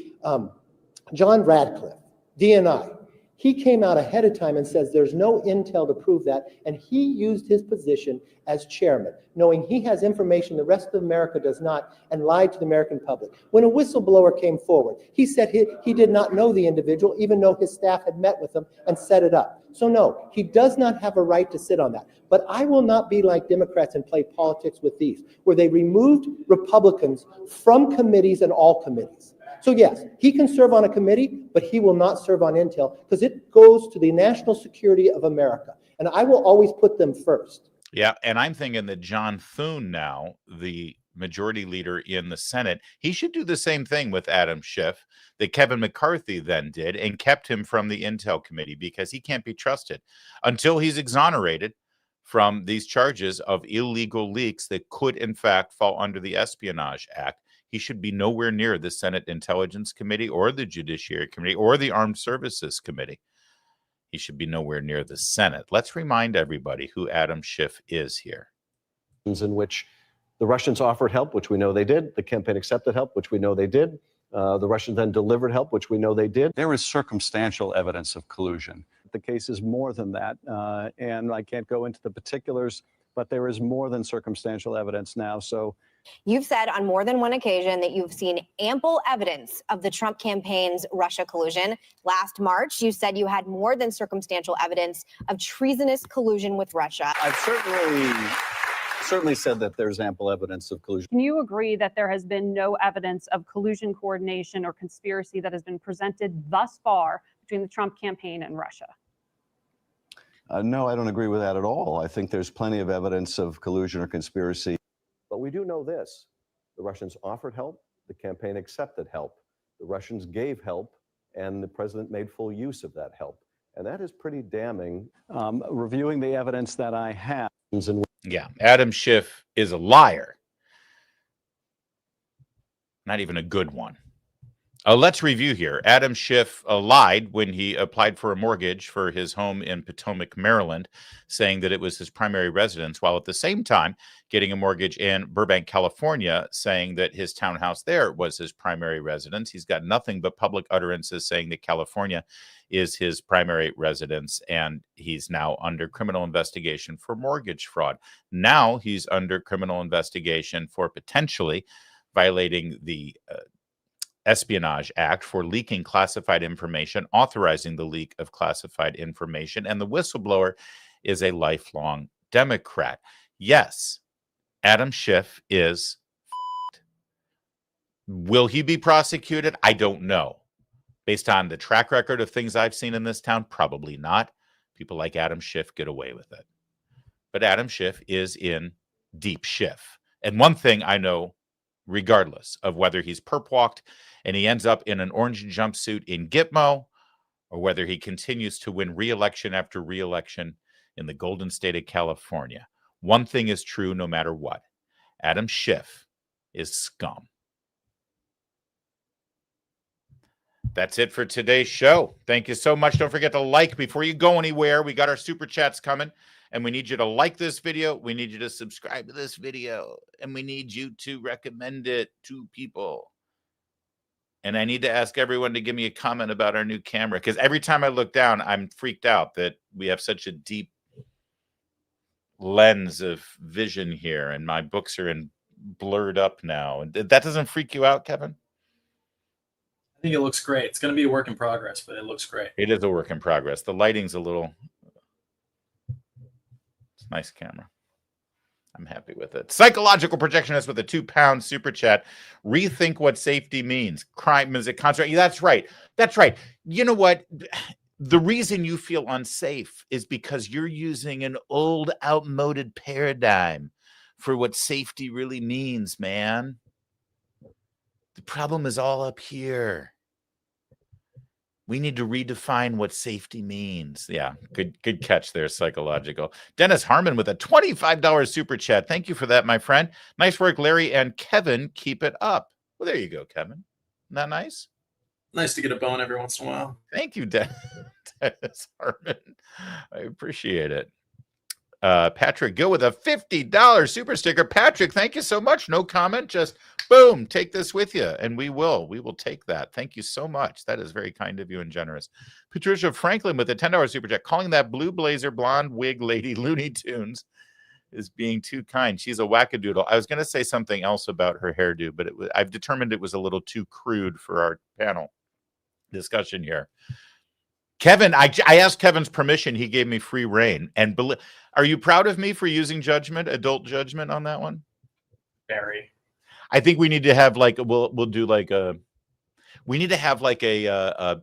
John Radcliffe, DNI, he came out ahead of time and says there's no intel to prove that, and he used his position as chairman, knowing he has information the rest of America does not, and lied to the American public. When a whistleblower came forward, he said he did not know the individual, even though his staff had met with him and set it up. So no, he does not have a right to sit on that. But I will not be like Democrats and play politics with these, where they removed Republicans from committees and all committees. So yes, he can serve on a committee, but he will not serve on intel because it goes to the national security of America. And I will always put them first. Yeah, and I'm thinking that John Thune now, the majority leader in the Senate, he should do the same thing with Adam Schiff that Kevin McCarthy then did and kept him from the Intel Committee because he can't be trusted until he's exonerated from these charges of illegal leaks that could, in fact, fall under the Espionage Act. He should be nowhere near the Senate Intelligence Committee or the Judiciary Committee or the Armed Services Committee. He should be nowhere near the Senate. Let's remind everybody who Adam Schiff is here. In which the Russians offered help, which we know they did. The campaign accepted help, which we know they did. The Russians then delivered help, which we know they did. There is circumstantial evidence of collusion. The case is more than that, and I can't go into the particulars, but there is more than circumstantial evidence now. So you've said on more than one occasion that you've seen ample evidence of the Trump campaign's Russia collusion. Last March, you said you had more than circumstantial evidence of treasonous collusion with Russia. I've certainly said that there's ample evidence of collusion. Can you agree that there has been no evidence of collusion, coordination, or conspiracy that has been presented thus far between the Trump campaign and Russia? No, I don't agree with that at all. I think there's plenty of evidence of collusion or conspiracy. But we do know this. The Russians offered help. The campaign accepted help. The Russians gave help, and the president made full use of that help. And that is pretty damning. Reviewing the evidence that I have. Yeah, Adam Schiff is a liar. Not even a good one. Let's review here. Adam Schiff lied when he applied for a mortgage for his home in Potomac, Maryland, saying that it was his primary residence, while at the same time getting a mortgage in Burbank, California, saying that his townhouse there was his primary residence. He's got nothing but public utterances saying that California is his primary residence, and he's now under criminal investigation for mortgage fraud. Now he's under criminal investigation for potentially violating the Espionage Act for leaking classified information, authorizing the leak of classified information, and the whistleblower is a lifelong Democrat. Yes, Adam Schiff is f***ed. Will he be prosecuted? I don't know. Based on the track record of things I've seen in this town, probably not. People like Adam Schiff get away with it. But Adam Schiff is in deep Schiff. And one thing I know, regardless of whether he's perp walked and he ends up in an orange jumpsuit in Gitmo, or whether he continues to win re-election after re-election in the golden state of California, one thing is true no matter what. Adam Schiff is scum. That's it for today's show. Thank you so much. Don't forget to like before you go anywhere. We got our super chats coming, and we need you to like this video. We need you to subscribe to this video, and we need you to recommend it to people. And I need to ask everyone to give me a comment about our new camera, because every time I look down, I'm freaked out that we have such a deep lens of vision here, and my books are blurred up now. And that doesn't freak you out, Kevin? I think it looks great. It's going to be a work in progress, but it looks great. It is a work in progress. The lighting's a little... It's a nice camera. I'm happy with it. Psychological projectionist with a £2 super chat. Rethink what safety means. Crime is a construct. That's right. That's right. You know what? The reason you feel unsafe is because you're using an old, outmoded paradigm for what safety really means, man. The problem is all up here. We need to redefine what safety means. Yeah, good catch there, psychological. Dennis Harmon with a $25 super chat. Thank you for that, my friend. Nice work, Larry and Kevin. Keep it up. Well, there you go, Kevin. Isn't that nice? Nice to get a bone every once in a while. Thank you, Dennis Harmon. I appreciate it. Patrick Gill with a $50 super sticker. Patrick, thank you so much. No comment, just boom, take this with you. And we will take that. Thank you so much. That is very kind of you and generous. Patricia Franklin with a $10 super chat, calling that blue blazer blonde wig lady Looney Tunes is being too kind. She's a wackadoodle. I was going to say something else about her hairdo, but I've determined it was a little too crude for our panel discussion here. Kevin, I asked Kevin's permission. He gave me free reign. And are you proud of me for using adult judgment on that one? Very. I think we need to have we'll do we need to have a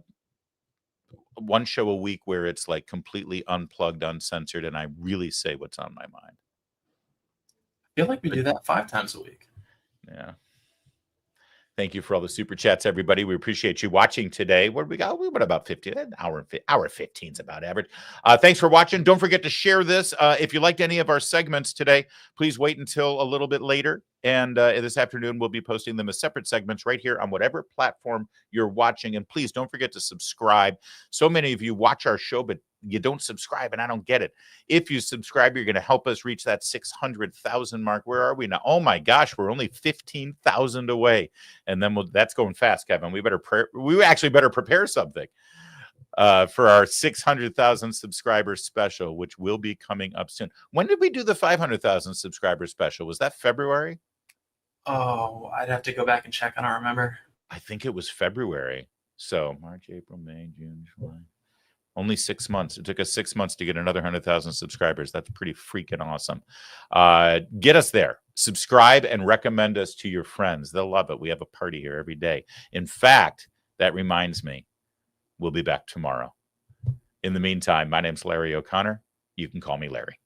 one show a week where it's like completely unplugged, uncensored, and I really say what's on my mind. I feel like we do that 5 times a week. Yeah. Thank you for all the super chats, everybody. We appreciate you watching today. What do we got? We went about 15, hour 15 is about average. Thanks for watching. Don't forget to share this. If you liked any of our segments today, please wait until a little bit later. And this afternoon, we'll be posting them as separate segments right here on whatever platform you're watching. And please don't forget to subscribe. So many of you watch our show, but you don't subscribe, and I don't get it. If you subscribe, you're going to help us reach that 600,000 mark. Where are we now? Oh my gosh, we're only 15,000 away, and then that's going fast, Kevin. We actually better prepare something for our 600,000 subscribers special, which will be coming up soon. When did we do the 500,000 subscriber special? Was that February? Oh, I'd have to go back and check. I don't remember. I think it was February. So March, April, May, June, July. Only 6 months. It took us 6 months to get another 100,000 subscribers. That's pretty freaking awesome. Get us there. Subscribe and recommend us to your friends. They'll love it. We have a party here every day. In fact, that reminds me, we'll be back tomorrow. In the meantime, my name's Larry O'Connor. You can call me Larry.